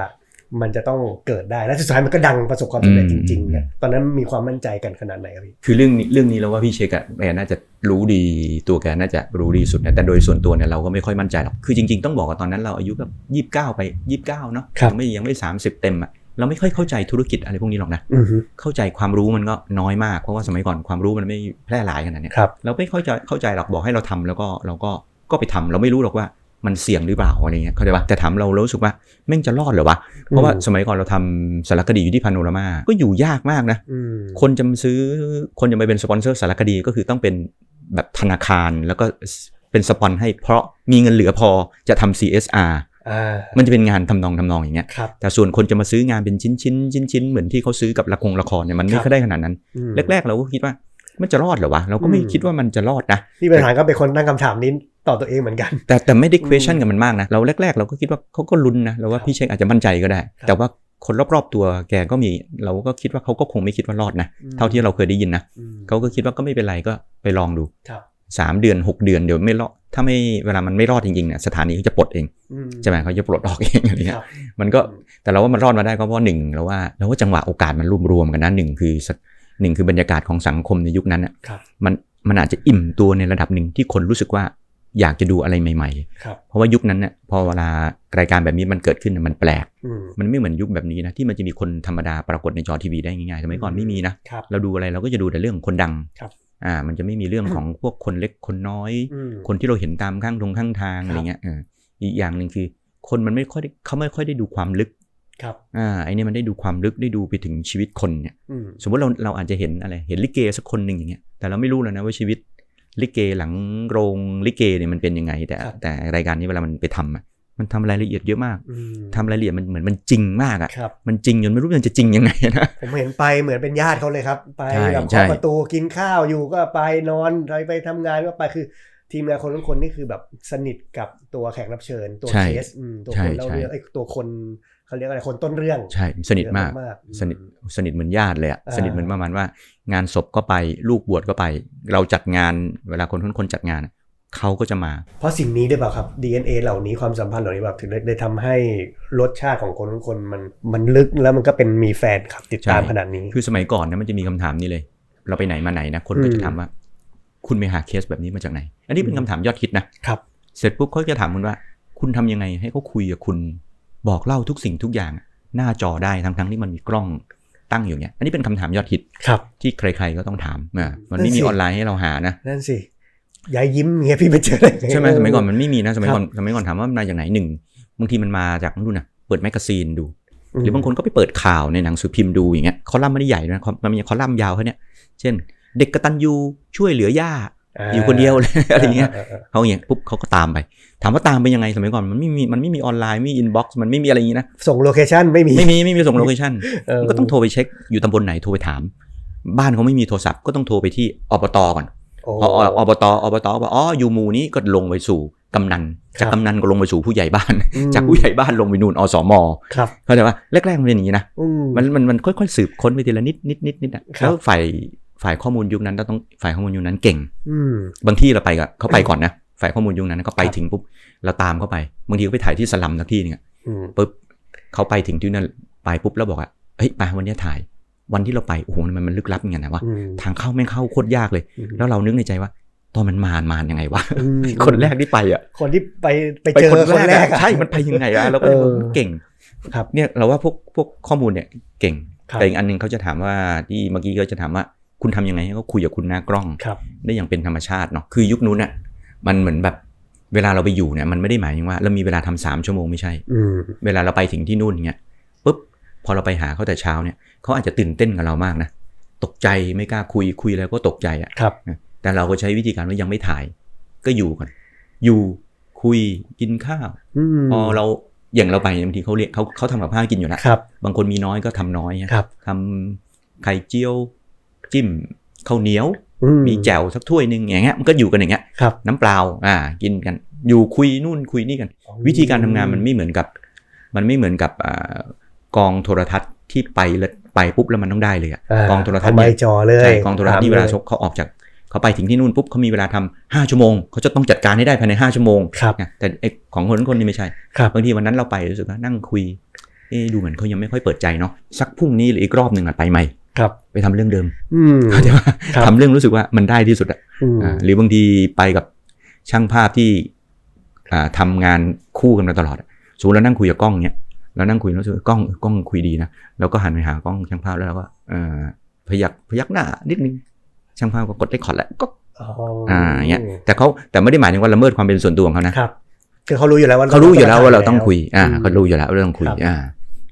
มันจะต้องเกิดได้และสุดท้ายมันก็ดังประสบความสำเร็จจริงๆตอนนั้นมีความมั่นใจกันขนาดไหนครับพี่คือเรื่องนี้แล้วว่าพี่เชคแกน่าจะรู้ดีตัวแกน่าจะรู้ดีสุดนะแต่โดยส่วนตัวเนี่ยเราก็ไม่ค่อยมั่นใจหรอกคือจริงๆต้องบอกว่าตอนนั้นเราอายุแบบ29ไป29เนาะยังไม่30เต็มอ่ะเราไม่ค่อยเข้าใจธุรกิจอะไรพวกนี้หรอกนะเข้าใจความรู้มันก็น้อยมากเพราะว่าสมัยก่อนความรู้มันไม่แพร่หลายขนาดนี้เราไม่เข้าใจหรอกบอกให้เราทำแล้วก็เราก็ไปทำเราไม่รู้หรอกว่ามันเสี่ยงหรือเปล่าอะไรเงี้ยเข้าใจป่ะแต่ถามเรารู้สึกว่าแม่งจะรอดเหรอวะเพราะว่าสมัยก่อนเราทำสารคดีอยู่ที่พาโนรามาก็อยู่ยากมากนะคนจะมาเป็นสปอนเซอร์สารคดีก็คือต้องเป็นแบบธนาคารแล้วก็เป็นสปอนให้เพราะมีเงินเหลือพอจะทำ CSRมันจะเป็นงานทำนองอย่างเงี้ยแต่ส่วนคนจะมาซื้องานเป็นชิ้นเหมือนที่เขาซื้อกับละครเนี่ยมันไม่ค่อยได้ขนาดนั้นแรกๆเราก็คิดว่ามันจะรอดเหรอวะเราก็ไม่คิดว่ามันจะรอดนะที่ปัญหาก็เป็นคนตั้งคำถามนี้ต่อตัวเองเหมือนกันแต่ไม่ได้ question กับมันมากนะเราแรกๆเราก็คิดว่าเขาก็ลุ้นนะเราว่าพี่เชคอาจจะมั่นใจก็ได้แต่ว่าคนรอบๆตัวแกก็มีเราก็คิดว่าเขาก็คงไม่คิดว่ารอดนะเท่าที่เราเคยได้ยินนะเขาก็คิดว่าก็ไม่เป็นไรก็ไปลองดู3 เดือน6 เดือนเดี๋ยวไม่รอดถ้าไม่เวลามันไม่รอดจริงๆเนี่ยสถานีเขาจะปลดเองใช่ไหมเขาจะปลดออกเองอะไรเงี้ยมันก็แต่เราว่ามันรอดมาได้ก็เพราะ1เราว่าจังหวะโอกาสมันรวมกันนะ1คือบรรยากาศของสังคมในยุคนั้นน่ะมันอาจจะอิ่มตัวในระดับหนึ่งที่คนรู้สึกว่าอยากจะดูอะไรใหม่ๆเพราะว่ายุคนั้นเนี่ยพอเวลารายการแบบนี้มันเกิดขึ้นมันแปลกมันไม่เหมือนยุคแบบนี้นะที่มันจะมีคนธรรมดาปรากฏในจอทีวีได้ง่ายๆสมัยก่อนไม่มีนะเราดูอะไรเราก็จะดูแต่เรื่องคนดังมันจะไม่มีเรื่องของพวกคนเล็กคนน้อยคนที่เราเห็นตามข้างทางอะไรเงี้ยอีกอย่างนึงคือคนมันเขาไม่ค่อยได้ดูความลึกไอ้นี่มันได้ดูความลึกได้ดูไปถึงชีวิตคนเนี่ยสมมติเราอาจจะเห็นลิเกสักคนนึงอย่างเงี้ยแต่เราไม่รู้แล้วนะว่าชีวิตลิเกหลังโรงลิเกเนี่ยมันเป็นยังไงแต่รายการนี้เวลามันไปทำมันทำรายละเอียดเยอะมากทำรายละเอียดมันเหมือนมันจริงมากอ่ะมันจริงจนไม่รู้มันจะจริงยังไงนะผมเห็นไปเหมือนเป็นญาติเขาเลยครับไปแบบเคาะประตูกินข้าวอยู่ก็ไปนอนไปทำงานก็ไปคือทีมงานคนนี่คือแบบสนิทกับตัวแขกรับเชิญตัวเคสตัวคนเล่าเรื่องตัวคนเขาเรียกอะไรคนต้นเรื่องใช่สนิทมากสนิทเหมือนญาติเลยอ่ะสนิทเหมือนประมาณว่างานศพก็ไปลูกบวชก็ไปเราจัดงานเวลาคนจัดงานเขาก็จะมาเพราะสิ่งนี้ได้เปล่าครับ DNA เหล่านี้ความสัมพันธ์เหล่านี้แบบถึงได้ทำให้รสชาติของคนมันลึกแล้วมันก็เป็นมีแฟนคลับติดตามขนาดนี้คือสมัยก่อนนะมันจะมีคำถามนี้เลยเราไปไหนมาไหนนะคนก็จะถามว่าคุณไปหาเคสแบบนี้มาจากไหนอันนี้เป็นคำถามยอดฮิตนะครับเสร็จปุ๊บเขาจะถามคุณว่าคุณทำยังไงให้เขาคุยกับคุณบอกเล่าทุกสิ่งทุกอย่างหน้าจอได้ทั้งที่มันมีกล้องตั้งอยู่เนี่ยอันนี้เป็นคำถามยอดฮิตที่ใครๆก็ต้องถามมันไม่มีออนไลน์ให้เราหานะนั่นสิยายยิ้มเงี้ยพี่ไปเจอได้ใช่ไหมสมัยก่อนมันไม่มีนะสมัยก่อนถามว่ามาจากไหนบางทีมันมาจากนู่นนะเปิดแมกกาซีนดูหรือบางคนก็ไปเปิดข่าวในหนังสือพิมพ์ดูอย่างเงี้ยคอลัมน์ไม่ได้ใหญ่นะมันมีคอลัมน์ยาวแค่เนี้ยเช่นเด็กกตัญญูช่วยเหลือย่าอยู่คนเดียวอะไรอย่างเงี้ยเขาอย่างปุ๊บเขาก็ตามไปถามว่าตามไปยังไงสมัยก่อนมันไม่มีออนไลน์ไม่มีอินบ็อกซ์มันไม่มีอะไรอย่างงี้นะส่งโลเคชั่นไม่มีส่งโลเคชั่นก็ต้องโทรไปเช็คอยู่ตำบลไหนโทรไปถามบ้านเขาไม่มีโทรศัพท์ก็ต้องโทรไปที่อบตก่อนพออบตบอกอยู่หมู่นี้ก็ลงไปสู่ กำนันจากกำนันก็ลงไปสู่ผู้ใหญ่บ้านจากผู้ใหญ่บ้านลงไปนู่นอสมเข้าใจว่าแรกๆมันเป็นอย่างนี้นะมันค่อยๆสืบค้นไปทีละนิดแล้วฝ่ายข้อมูลยุคนั้นต้องฝ่ายข้อมูลยุคนั้นเก่งบางที่เราไปกับเขาไปก่อนนะฝ่ายข้อมูลยุคนั้นก็ไปถึงปุ๊บเราตามเข้าไปบางทีก็ไปถ่ายที่สลัมสักที่นึงปุ๊บเขาไปถึงที่นั่นไปปุ๊บแล้วบอกเฮ้ยไปวันนี้ถ่ายวันที่เราไปโอ้โหมันลึกลับอย่างไงนะว่าทางเข้าไม่เข้าโคตรยากเลยแล้วเรานึกในใจว่าตอนมันมายังไงวะคนแรกที่ไปคนที่ไปเจอคนแรกใช่มันไปยังไงเราก็เก่งเนี่ยเราว่าพวกข้อมูลเนี่ยเก่งแต่อีกอันนึงเขาจะถามว่าที่เมื่อกี้เขาจะถามว่าคุณทำยังไงให้เขาคุยกับคุณหน้ากล้องได้อย่างเป็นธรรมชาติเนาะคือยุคนู้นเนี่ยมันเหมือนแบบเวลาเราไปอยู่เนี่ยมันไม่ได้หมายถึงว่าเรามีเวลาทำ3 ชั่วโมงไม่ใช่เวลาเราไปถึงที่นู่นเงี้ยปุ๊บพอเราไปหาเขาแต่เช้าเนี่ยเขาอาจจะตื่นเต้นกับเรามากนะตกใจไม่กล้าคุยแล้วก็ตกใจแต่เราก็ใช้วิธีการว่ายังไม่ถ่ายก็อยู่ก่อนอยู่คุยกินข้าวพอเราอย่างเราไปบางทีเขาทำกับข้าวกินอยู่แล้วบางคนมีน้อยก็ทำน้อยทำไข่เจียวจิ้มข้าวเหนียวมีแจ่วสักถ้วยนึงอย่างเงี้ยมันก็อยู่กันอย่างเงี้ยน้ำเปล่ากินกันอยู่คุยนู่นคุยนี่กันวิธีการทำงานมันไม่เหมือนกับกองโทรทัศน์ที่ไปปุ๊บแล้วมันต้องได้เลยกองโทรทัศน์ไม่จอเลยใช่กองโทรทัศน์ที่เวลาเขาออกจากเขาไปถึงที่นู่นปุ๊บเขามีเวลาทำ5 ชั่วโมงเขาจะต้องจัดการให้ได้ภายใน5 ชั่วโมงแต่ของคนนี่ไม่ใช่บางทีวันนั้นเราไปรู้สึกว่านั่งคุยดูเหมือนเขายังไม่ค่อยเปิดใจเนาะสักพรุ่งนี้หรืออีกรอบนึงไปใหม่ไปทำเรื่องเดิมเข้าใจว่าทำเรื่องรู้สึกว่ามันได้ที่สุดหรือบางทีไปกับช่างภาพที่ทำงานคู่กันมาตลอดสมมติเรานั่งคุยกับกล้องเนี้ยแล้วนั่งคุยแล้วรู้สึกกล้องคุยดีนะแล้วก็หันไปหากล้องช่างภาพแล้วก็พยักหน้านิดนึงช่างภาพก็กดเรคคอร์ดแล้วก็อย่างเงี้ยแต่ไม่ได้หมายถึงว่าละเมิดความเป็นส่วนตัวของเขานะครับคือเขารู้อยู่แล้วว่าเราต้องคุยเขารู้อยู่แล้วว่าเราต้องคุย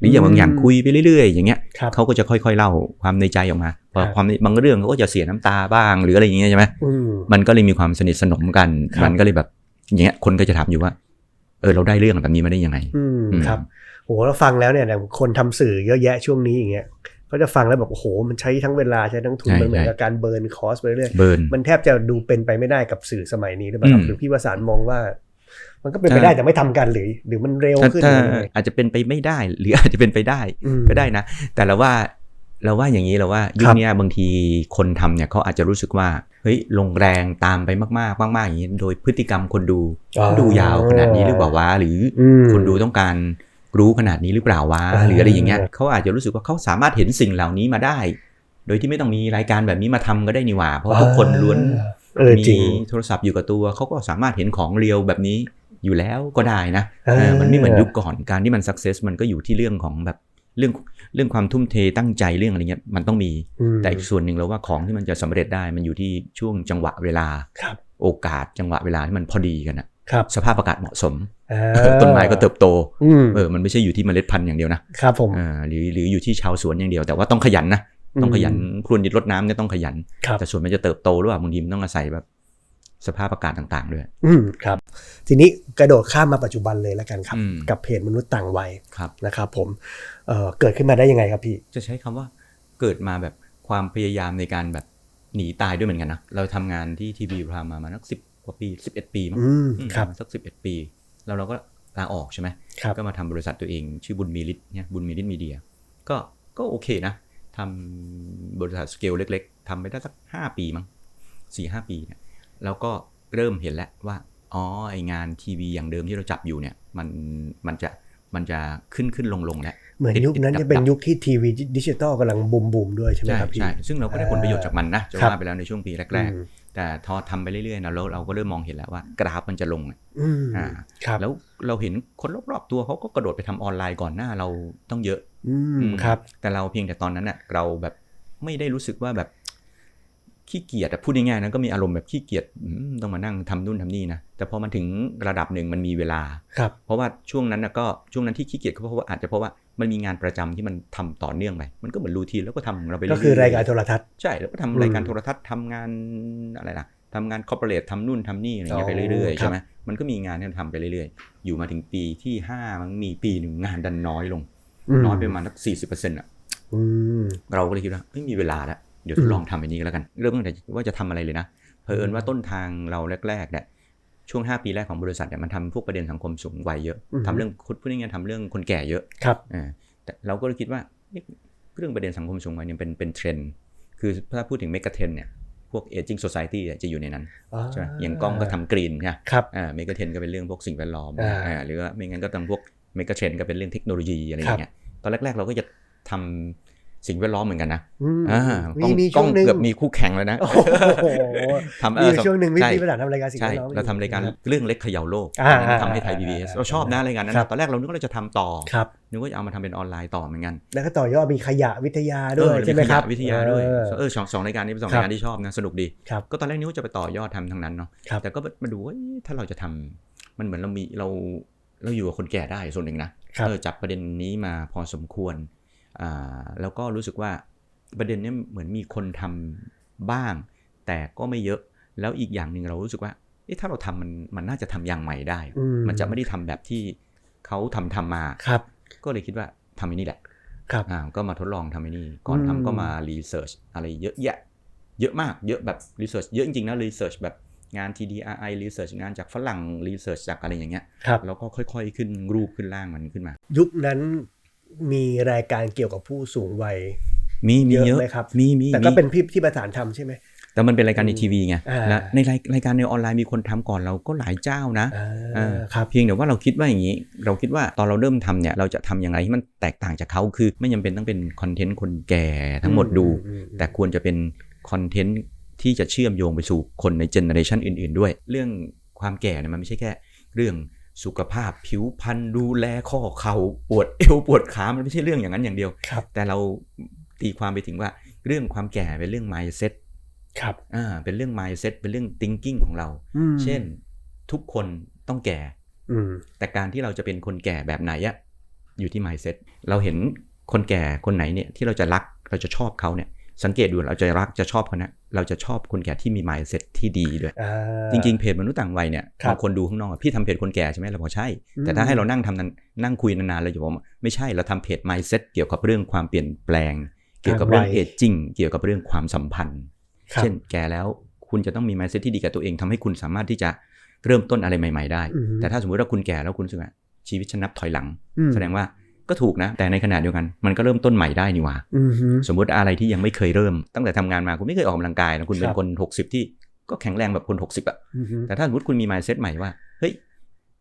หรืออย่างบางอย่างคุยไปเรื่อยๆอย่างเงี้ยเขาก็จะค่อยๆเล่าความในใจออกมาพอความบางเรื่องเขาก็จะเสียน้ำตาบ้างหรืออะไรอย่างเงี้ยใช่ไหมมันก็เลยมีความสนิทสนมกันมันก็เลยแบบอย่างเงี้ยคนก็จะถามอยู่ว่าเราได้เรื่องแบบนี้มาได้ยังไงครับโอ้เราฟังแล้วเนี่ยคนทำสื่อเยอะแยะช่วงนี้อย่างเงี้ยเขาจะฟังแล้วแบบโอ้โหมันใช้ทั้งเวลาใช้ทั้งทุนมันเหมือนกับการเบิร์นคอสไปเรื่อยมันแทบจะดูเป็นไปไม่ได้กับสื่อสมัยนี้หรือเปล่าหรือพี่วสานต์มองว่ามันก็เป็นไปได้แต่ไม่ทำกันหรือมันเร็วขึ้นอาจจะเป็นไปไม่ได้หรืออาจจะเป็นไปได้ก็ได้นะแต่เราว่าอย่างนี้เราว่ายุคนี้บางทีคนทำเนี่ยเขาอาจจะรู้สึกว่าเฮ้ยลงแรงตามไปมากๆอย่างนี้โดยพฤติกรรมคนดูยาวขนาดนี้หรือเปล่าวะหรือคนดูต้องการรู้ขนาดนี้หรือเปล่าวะหรืออะไรอย่างเงี้ยเขาอาจจะรู้สึกว่าเขาสามารถเห็นสิ่งเหล่านี้มาได้โดยที่ไม่ต้องมีรายการแบบนี้มาทำก็ได้นี่หว่าเพราะทุกคนล้วนมีโทรศัพท์อยู่กับตัวเขาก็สามารถเห็นของเรียวแบบนี้อยู่แล้วก็ได้นะมันไม่เหมือนยุคก่อนการที่มันสักเซสมันก็อยู่ที่เรื่องของแบบเรื่องความทุ่มเทตั้งใจเรื่องอะไรเงี้ยมันต้องมีแต่อีกส่วนหนึ่งเราว่าของที่มันจะสำเร็จได้มันอยู่ที่ช่วงจังหวะเวลาโอกาสจังหวะเวลาที่มันพอดีกันสภาพอากาศเหมาะสมต้นไม้ก็เติบโตมันไม่ใช่อยู่ที่เมล็ดพันธุ์อย่างเดียวนะครับผมหรืออยู่ที่ชาวสวนอย่างเดียวแต่ว่าต้องขยันนะต้องขยันพรวนดินรดน้ำเนี่ยต้องขยันแต่ส่วนมันจะเติบโตหรือเปล่าบางทีมันต้องอาศัยแบบสภาพอากาศต่างๆด้วยครับทีนี้กระโดดข้ามมาปัจจุบันเลยแล้วกันครับกับเพจมนุษย์ต่างวัยนะครับผมเกิดขึ้นมาได้ยังไงครับพี่จะใช้คำว่าเกิดมาแบบความพยายามในการแบบหนีตายด้วยเหมือนกันนะเราทำงานที่ทีวีพรามมานัก10 กว่าปี11 ปีมั้งสัก11 ปีแล้วเราก็ลาออกใช่ไหมก็มาทำบริษัทตัวเองชื่อบุญมีฤทธิ์เนี่ยบุญมีฤทธิ์มีเดียก็โอเคนะทำบริษัทสเกลเล็กๆทำไปได้สัก5 ปีมั้ง 4-5 ปีเนี่ยแล้วก็เริ่มเห็นแล้วว่าไองานทีวีอย่างเดิมที่เราจับอยู่เนี่ยมันจะขึ้นลงแล้วเหมือนยุคนั้นจะเป็นยุคที่ทีวีดิจิตอลกำลังบูมด้วยใช่ไหมครับพี่ใช่ซึ่งเราก็ได้ผลประโยชน์จากมันนะจะว่าไปแล้วในช่วงปีแรกๆแต่พอทำไปเรื่อยๆนะเราก็เริ่มมองเห็นแล้วว่ากราฟมันจะลงแล้วเราเห็นคนรอบๆตัวเขาก็กระโดดไปทำออนไลน์ก่อนหน้าเราต้องเยอะครับแต่เราเพียงแต่ตอนนั้นน่ะเราแบบไม่ได้รู้สึกว่าแบบขี้เกียจพูดง่ายๆนะก็มีอารมณ์แบบขี้เกียจต้องมานั่งทำนู่นทำนี่นะแต่พอมันถึงระดับหนึ่งมันมีเวลาเพราะว่าช่วงนั้นที่ขี้เกียจก็เพราะว่ามันมีงานประจำที่มันทำต่อเนื่องไปมันก็เหมือนรูทีนแล้วก็ทำเราไปเรื่อยๆก็คือรายการโทรทัศน์ใช่แล้วก็ทำรายการโทรทัศน์ทำงานอะไรนะทำงานคอร์ปอเรททำนู่นทำนี่อะไรอย่างเงี้ยไปเรื่อยๆใช่ไหมมันก็มีงานที่ทำไปเรื่อยๆอยู่มาถึงปีที่5มันมีปีหนึ่งงานดันน้อยลงน้อยไปประมาณสัก 40% เราก็เลยคิดว่าไม่มีเวลาแล้วเดี๋ยวทดลองทำแบบนี้ก็แล้วกันเริ่มตั้งแต่ว่าจะทำอะไรเลยนะเผอิญว่าต้นทางเราแรกๆเนี่ย ช่วง5 ปีแรกของบริษัทเนี่ยมันทำพวกประเด็นสังคมสูงวัยเยอะทำเรื่องพูดง่ายๆทำเรื่องคนแก่เยอะแต่เราก็เลยคิดว่าเรื่องประเด็นสังคมสูงวัยเนี่ยเป็นเทรนด์คือถ้าพูดถึงเมกะเทรนด์เนี่ยพวก aging society จะอยู่ในนั้นใช่ไหมอย่างกล้องก็ทำกรีนใช่ไหมเมกะเทรนด์ก็เป็นเรื่องพวกสิ่งแวดล้อมหรือว่าไม่งั้นก็ทำพวกเมกะเทรนด์ก็เป็นเรื่องเทคโนโลยีอะไรอย่างเงี้ยตอนแรกๆเราก็จะทำสิ่งแวดล้อมเหมือนกันนะกล้องเกือบมีคู่แข่งแล้วนะทำช่วงหนึ่งพี่ประธานทำรายการสิ่งแวดล้อมเราทำรายการเรื่องเล็กเขย่าโลกทำให้ไทย PBS เราชอบนะรายการนั้นตอนแรกเรานึกว่าเราจะทำต่อนึกว่าจะเอามาทำเป็นออนไลน์ต่อเหมือนกันแล้วก็ต่อยอดมีขยะวิทยาด้วยใช่ไหมครับวิทยาด้วยสองรายการนี้เป็น2รายการที่ชอบนะสนุกดีก็ตอนแรกนึกว่าจะไปต่อยอดทำทั้งนั้นเนาะแต่ก็มาดูว่าถ้าเราจะทำมันเหมือนเราอยู่กับคนแก่ได้ส่วนหนึ่งนะจับประเด็นนี้มาพอสมควรแล้วก็รู้สึกว่าประเด็นนี้เหมือนมีคนทำบ้างแต่ก็ไม่เยอะแล้วอีกอย่างหนึ่งเรารู้สึกว่าถ้าเราทำมันน่าจะทำอย่างใหม่ได้มันจะไม่ได้ทำแบบที่เขาทำมาก็เลยคิดว่าทำอันนี้แหละก็มาทดลองทำอันนี้ก่อนทำก็มารีเสิร์ชอะไรเยอะแยะเยอะมากเยอะแบบรีเสิร์ชเยอะจริงๆนะรีเสิร์ชแบบงาน TDRI รีเสิร์ชงานจากฝรั่งรีเสิร์ชจากอะไรอย่างเงี้ยแล้วก็ค่อยๆขึ้นรูปขึ้นร่างมันขึ้นมายุคนั้นมีรายการเกี่ยวกับผู้สูงวัยมีเยอะไหมครับมีแต่ก็เป็นพี่ประธานทำใช่ไหมแต่มันเป็นรายการในทีวีไงและในรายการในออนไลน์มีคนทำก่อนเราก็หลายเจ้านะเพียงแต่ว่าเราคิดว่าอย่างนี้เราคิดว่าตอนเราเริ่มทำเนี่ยเราจะทำยังไงให้มันแตกต่างจากเขาคือไม่จำเป็นต้องเป็นคอนเทนต์คนแก่ทั้งหมดดูแต่ควรจะเป็นคอนเทนต์ที่จะเชื่อมโยงไปสู่คนในเจเนอเรชันอื่นๆด้วยเรื่องความแก่เนี่ยมันไม่ใช่แค่เรื่องสุขภาพผิวพรรณดูแลข้อเข่าปวดเอวปวดขามันไม่ใช่เรื่องอย่างนั้นอย่างเดียวแต่เราตีความไปถึงว่าเรื่องความแก่เป็นเรื่อง mindset ครับเป็นเรื่อง mindset เป็นเรื่อง thinking ของเราเช่นทุกคนต้องแก่แต่การที่เราจะเป็นคนแก่แบบไหนอะอยู่ที่ mindset เราเห็นคนแก่คนไหนเนี่ยที่เราจะรักเราจะชอบเขาเนี่ยสังเกตดูเราจะรักจะชอบเขานะเราจะชอบคนแก่ที่มี mindset ที่ดีด้วยจริงๆเพจมนุษย์ต่างวัยเนี่ยบางคนดูข้างนอกพี่ทำเพจคนแก่ใช่ไหมเราบอกใช่แต่ถ้าให้เรานั่งคุยนานๆเราจะบอกไม่ใช่เราทำเพจ mindset เกี่ยวกับเรื่องความเปลี่ยนแปลงเกี่ยวกับเรื่อง aging เกี่ยวกับเรื่องความสัมพันธ์เช่นแก่แล้วคุณจะต้องมี mindset ที่ดีกับตัวเองทำให้คุณสามารถที่จะเริ่มต้นอะไรใหม่ๆได้แต่ถ้าสมมติว่าคุณแก่แล้วคุณรู้สึกว่าชีวิตฉันนับถอยหลังแสดงว่าก็ถูกนะแต่ในขณะเดียวกันมันก็เริ่มต้นใหม่ได้นี่หว่าสมมติอะไรที่ยังไม่เคยเริ่มตั้งแต่ทำงานมาคุณไม่เคยออกกำลังกายนะคุณเป็นคน60ที่ก็แข็งแรงแบบคน60อ่ะแต่ถ้าสมมติคุณมี mindset ใหม่ว่าเฮ้ย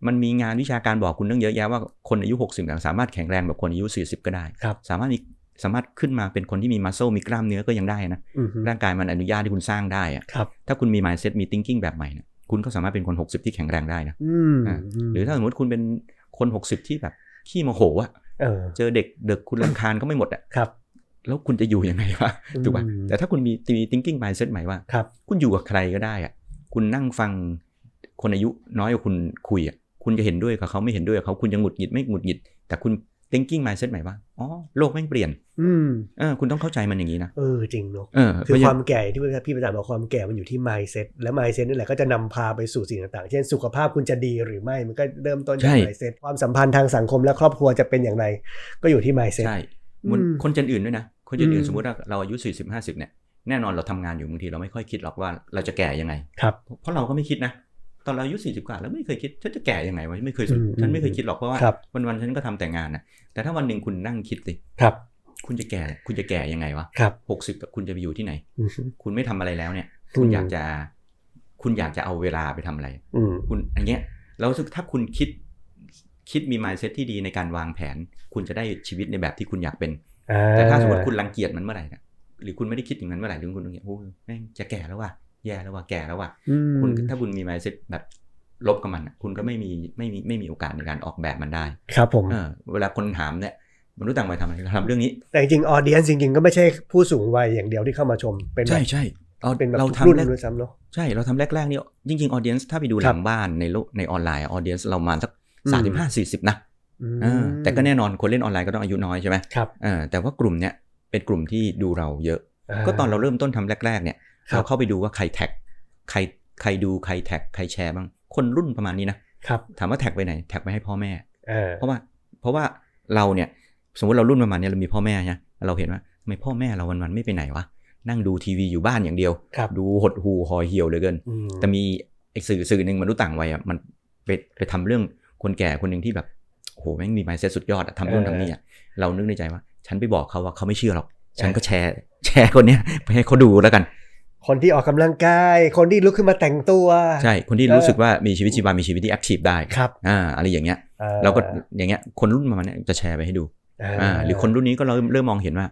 มันมีงานวิชาการบอกคุณเรื่องเยอะแยะว่าคนอายุ60สามารถแข็งแรงแบบคนอายุ40ก็ได้สามารถขึ้นมาเป็นคนที่มีมัสเซิลมีกล้ามเนื้อก็ยังได้นะร่างกายมันอนุญาตให้คุณสร้างได้อะถ้าคุณมี mindset มี thinking แบบใหม่นะคุณก็สามารถเป็นคน60ที่แข็งแรงได้นะหรือถ้าสมมติคุณเป็นคน60ที่แบบขี้โมโหอะเจอเด็กคุณรำคาญก็ไม่หมดอ่ะแล้วคุณจะอยู่ยังไงวะถูกป่ะแต่ถ้าคุณมี thinking mindset ใหม่ว่าคุณอยู่กับใครก็ได้อ่ะคุณนั่งฟังคนอายุน้อยกว่าคุณคุยอ่ะคุณจะเห็นด้วยกับเขาไม่เห็นด้วยกับเขาคุณจะหงุดหงิดไม่หงุดหงิดแต่คุณ thinking mindset ใหม่ว่าอ๋อโลกแม่งเปลี่ยนคุณต้องเข้าใจมันอย่างนี้นะจริงเนาะคือความแก่ที่พี่ประจานบอกความแก่มันอยู่ที่ mindset และ mindset นี่แหละก็จะนำพาไปสู่สิ่งต่างๆเช่นสุขภาพคุณจะดีหรือไม่มันก็เริ่มต้นจาก mindset ความสัมพันธ์ทางสังคมและครอบครัวจะเป็นอย่างไรก็อยู่ที่ mindset ใช่คนเจนอื่นด้วยนะคนเจนอื่นสมมติว่าเราอายุ40-50เนี่ยแน่นอนเราทำงานอยู่บางทีเราไม่ค่อยคิดหรอกว่าเราจะแก่ยังไงเพราะเราก็ไม่คิดนะตอนเราอายุ40กว่าแล้วไม่เคยคิดฉันจะแก่ยังไงวะฉันไม่เคยคิดหรอกเพราะว่าวันๆฉันก็ทำแต่งานนะแต่ถ้าวันหนึ่งคุณนั่งคิดสิคุณจะแก่ยังไงวะ60คุณจะไปอยู่ที่ไหนคุณไม่ทำอะไรแล้วเนี่ยคุณอยากจะเอาเวลาไปทำอะไรคุณอันเงี้ยแล้วถ้าคุณคิดมี mindset ที่ดีในการวางแผนคุณจะได้ชีวิตในแบบที่คุณอยากเป็นแต่ถ้าสมมติคุณรังเกียจมันเมื่อไหร่นะหรือคุณไม่ได้คิดอย่างนั้นเมื่อไหร่หรือคุณอย่างเงี้ยโอ้แม่งจะแก่แล้วว่ะแย่แล้วว่ะแก่แล้วว่ะคุณถ้าคุณมี mindset แบบลบกับมันคุณก็ไม่มีโอกาสในการออกแบบมันได้ครับผมเวลาคนถามเนี่ยมนุษย์ต่างวัยทำอะไรทำเรื่องนี้แต่จริงๆ audience จริงๆก็ไม่ใช่ผู้สูงวัยอย่างเดียวที่เข้ามาชมเป็นใช่เป็นแบบรุ่นด้วยซ้ำเนาะใช่เราทำแรกๆนี่จริงๆ audience ถ้าไปดูหลังบ้านในออนไลน์ audience เรามาสัก35-40นะแต่ก็แน่นอนคนเล่นออนไลน์ก็ต้องอายุน้อยใช่ไหมแต่ว่ากลุ่มเนี้ยเป็นกลุ่มที่ดูเราเยอะก็ตอนเราเริ่มต้นทำแรกๆเนี่ยเราเข้าไปดูว่าใครแท็กใครดูใครแท็กใครแชร์บ้างคนรุ่นประมาณนี้นะถามว่าแท็กไปไหนแท็กไปให้พ่อแม่เพราะว่าเราเนี่ยสมมติเรารุ่นประมาณนี้เรามีพ่อแม่ใช่เราเห็นว่าทำไมพ่อแม่เราวันๆไม่ไปไหนวะนั่งดูทีวีอยู่บ้านอย่างเดียวดูหดหูห่อเหี่ยวเหลือเกินแต่มี ไอ้สื่อหนึ่งมนุษย์ต่างวัยอ่ะมันไปทำเรื่องคนแก่คนหนึ่งที่แบบโอ้โหแม่งมี mindset สุดยอดทำนู่นทำนี่อ่ะเรานึกในใจว่าฉันไปบอกเขาว่าเขาไม่เชื่อหรอกฉันก็แชร์คนเนี้ยไปให้เขาดูแล้วกันคนที่ออกกำลังกายคนที่ลุกขึ้นมาแต่งตัวใช่คนที่รู้สึกว่ามีชีวิตชีวามีชีวิตที่แอคทีฟได้ครับอะไรอย่างเงี้ยเราก็อย่างเงี้ยคนรุ่นประมาณนี้จะแชร์ไปให้ดูหรือคนรุ่นนี้ก็เริ่มมองเห็นว่า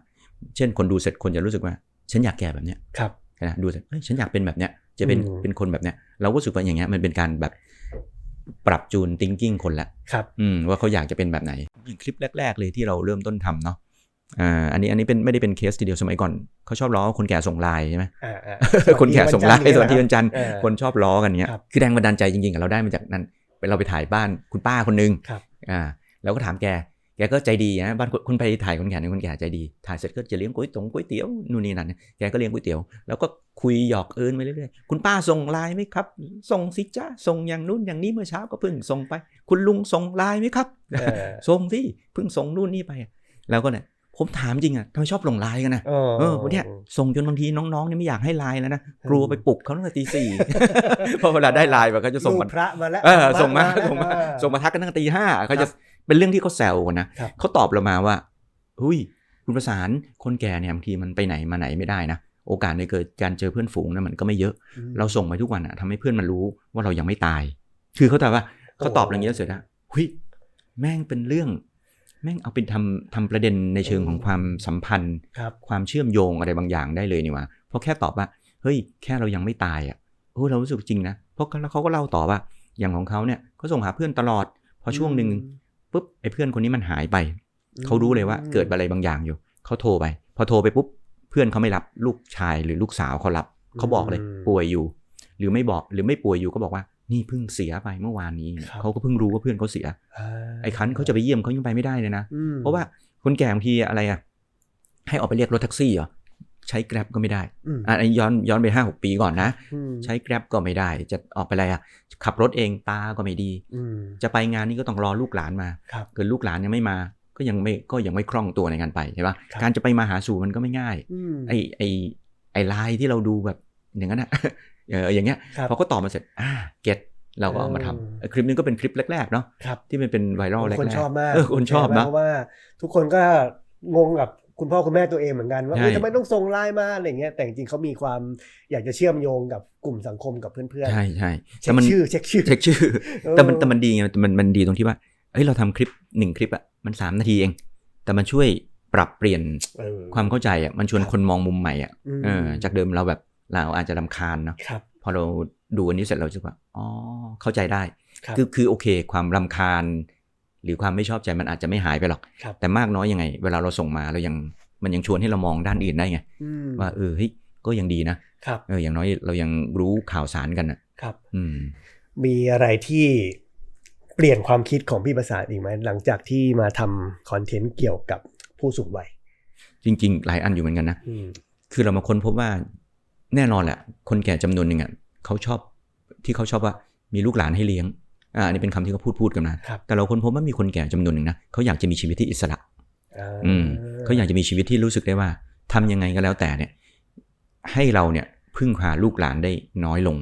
เช่นคนดูเสร็จคนจะรู้สึกว่าฉันอยากแก่แบบเนี้ยครับนะดูเสร็จฉันอยากเป็นแบบเนี้ยจะเป็นคนแบบเนี้ยเราก็รู้สึกว่าอย่างเงี้ยมันเป็นการแบบปรับจูน thinking คนละครับว่าเขาอยากจะเป็นแบบไหนอย่างคลิปแรกๆเลยที่เราเริ่มต้นทำเนาะอันนี้เป็นไม่ได้เป็นเคสทีเดียวสมัยก่อนเขาชอบล้อคนแก่ส่งไลน์ใช่ไหมคนแก่ส่งไลน์สวัสดีวันจันทร์คนชอบล้อกันเงี้ยคือแรงบันดาลใจจริงๆเราได้มาจากนั้นเราไปถ่ายบ้านคุณป้าคนนึงแล้วก็ถามแกก็ใจดีนะบ้านคุณไปถ่ายคนแก่ในคนแก่ใจดีถ่ายเสร็จก็จะเลี้ยงก๋วยเตี๋ยวนู่นนี่นั่นแกก็เลี้ยงก๋วยเตี๋ยวแล้วก็คุยหยอกเอิญไปเรื่อยๆคุณป้าส่งไลน์ไหมครับส่งสิจ้าส่งอย่างนู้นอย่างนี้เมื่อเช้าก็เพิ่งส่งไปคุณลุงส่งไลน์ไหมครับส่งสิเพิ่งส่งนู่นนี่ไปแล้วก็เนี่ยผมถามจริงอ่ะทำไมชอบลงไลน์กันนะวันนี้ส่งจนบางทีน้องๆเนี่ยไม่อยากให้ไลน์แล้วนะกลัวไปปลุกเขาตั้งแต่ตี 4เพราะเวลาได้ไลน์แบบเขาจะส่งพระมาแล้วส่งมาทักกันตั้งแต่ตี 5เขาจะเป็นเรื่องที่เขาแซวกันนะเขาตอบเรามาว่าหุ้ยคุณประสานคนแก่เนี่ยบางทีมันไปไหนมาไหนไม่ได้นะโอกาสในเกิดการเจอเพื่อนฝูงนะมันก็ไม่เยอะเราส่งไปทุกวันอ่ะทำให้เพื่อนมันรู้ว่าเรายังไม่ตายคือเขาตอบอย่างนี้เสร็จแล้วหุ้ยแม่งเป็นเรื่องแม่งเอาเป็นทำประเด็นในเชิงของความสัมพันธ์ความเชื่อมโยงอะไรบางอย่างได้เลยนี่ว่าเพราะแค่ตอบว่าเฮ้ยแค่เรายังไม่ตายอ่ะโอ้เรารู้สึกจริงนะเพราะเขาก็เล่าต่อว่าอย่างของเขาเนี่ยเขาส่งหาเพื่อนตลอดพอช่วงนึงปุ๊บไอ้เพื่อนคนนี้มันหายไปเขารู้เลยว่าเกิดอะไรบางอย่างอยู่เขาโทรไปพอโทรไปปุ๊บเพื่อนเขาไม่รับลูกชายหรือลูกสาวเขารับเขาบอกเลยป่วยอยู่หรือไม่บอกหรือไม่ป่วยอยู่ก็บอกว่านี่เพิ่งเสียไปเมื่อวานนี้เขาก็เพิ่งรู้ว่าเพื่อนเขาเสียไอ้คันเขาจะไปเยี่ยมเขายังไปไม่ได้เลยนะเพราะว่าคนแก่บางทีอะไรอ่ะให้ออกไปเรียกรถแท็กซี่เหรอใช้ Grab ก็ไม่ได้อันนี้ย้อนไป 5-6 ปีก่อนนะใช้ Grab ก็ไม่ได้จะออกไปอะไรอ่ะขับรถเองตาก็ไม่ดีจะไปงานนี้ก็ต้องรอลูกหลานมาเกิดลูกหลานยังไม่มาก็ยังไม่คล่องตัวในการไปใช่ป่ะการจะไปมาหาสู่มันก็ไม่ง่ายไอ้ไลน์ที่เราดูแบบอย่างนั้นอ่ะอย่างเงี้ยพอเขาตอบมาเสร็จเก็ตเราก็เอามาทำคลิปนี้ก็เป็นคลิปแรกๆเนาะที่มันเป็นไวรัลแรกๆคนชอบมากคนชอบนะเพราะว่าทุกคนก็งงกับคุณพ่อคุณแม่ตัวเองเหมือนกันว่าทำไมต้องส่งไลน์มาอะไรเงี้ยแต่จริงๆเขามีความอยากจะเชื่อมโยงกับกลุ่มสังคมกับเพื่อนๆใช่เช็คชื่อแต่มันดีไงมันดีตรงที่ว่าเราทำคลิป1คลิปอ่ะมัน3นาทีเองแต่มันช่วยปรับเปลี่ยนความเข้าใจอ่ะมันชวนคนมองมุมใหม่อ่ะจากเดิมเราอาจจะรำคาญเนาะพอเราดูอันนี้เสร็จเราจะว่าเข้าใจได้คือโอเคความรำคาญหรือความไม่ชอบใจมันอาจจะไม่หายไปหรอกแต่มากน้อยยังไงเวลาเราส่งมามันยังชวนให้เรามองด้านอื่นได้ไงว่าเฮ้ยก็ยังดีนะอย่างน้อยเรายังรู้ข่าวสารกันนะครับมีอะไรที่เปลี่ยนความคิดของพี่ประสานอีกไหมหลังจากที่มาทำคอนเทนต์เกี่ยวกับผู้สูงวัยจริงๆหลายอันอยู่เหมือนกันนะคือเรามาค้นพบว่าแน่นอนแหละคนแก่จำนวนหนึ่งอ่ะเขาชอบว่ามีลูกหลานให้เลี้ยงอันนี้เป็นคำที่เขาพูดกันนะแต่เราค้นพบว่ามีคนแก่จำนวนหนึ่งนะเขาอยากจะมีชีวิตที่อิสระเขาอยากจะมีชีวิตที่รู้สึกได้ว่าทำยังไงก็แล้วแต่เนี่ยให้เราเนี่ยพึ่งพาลูกหลานได้น้อยลง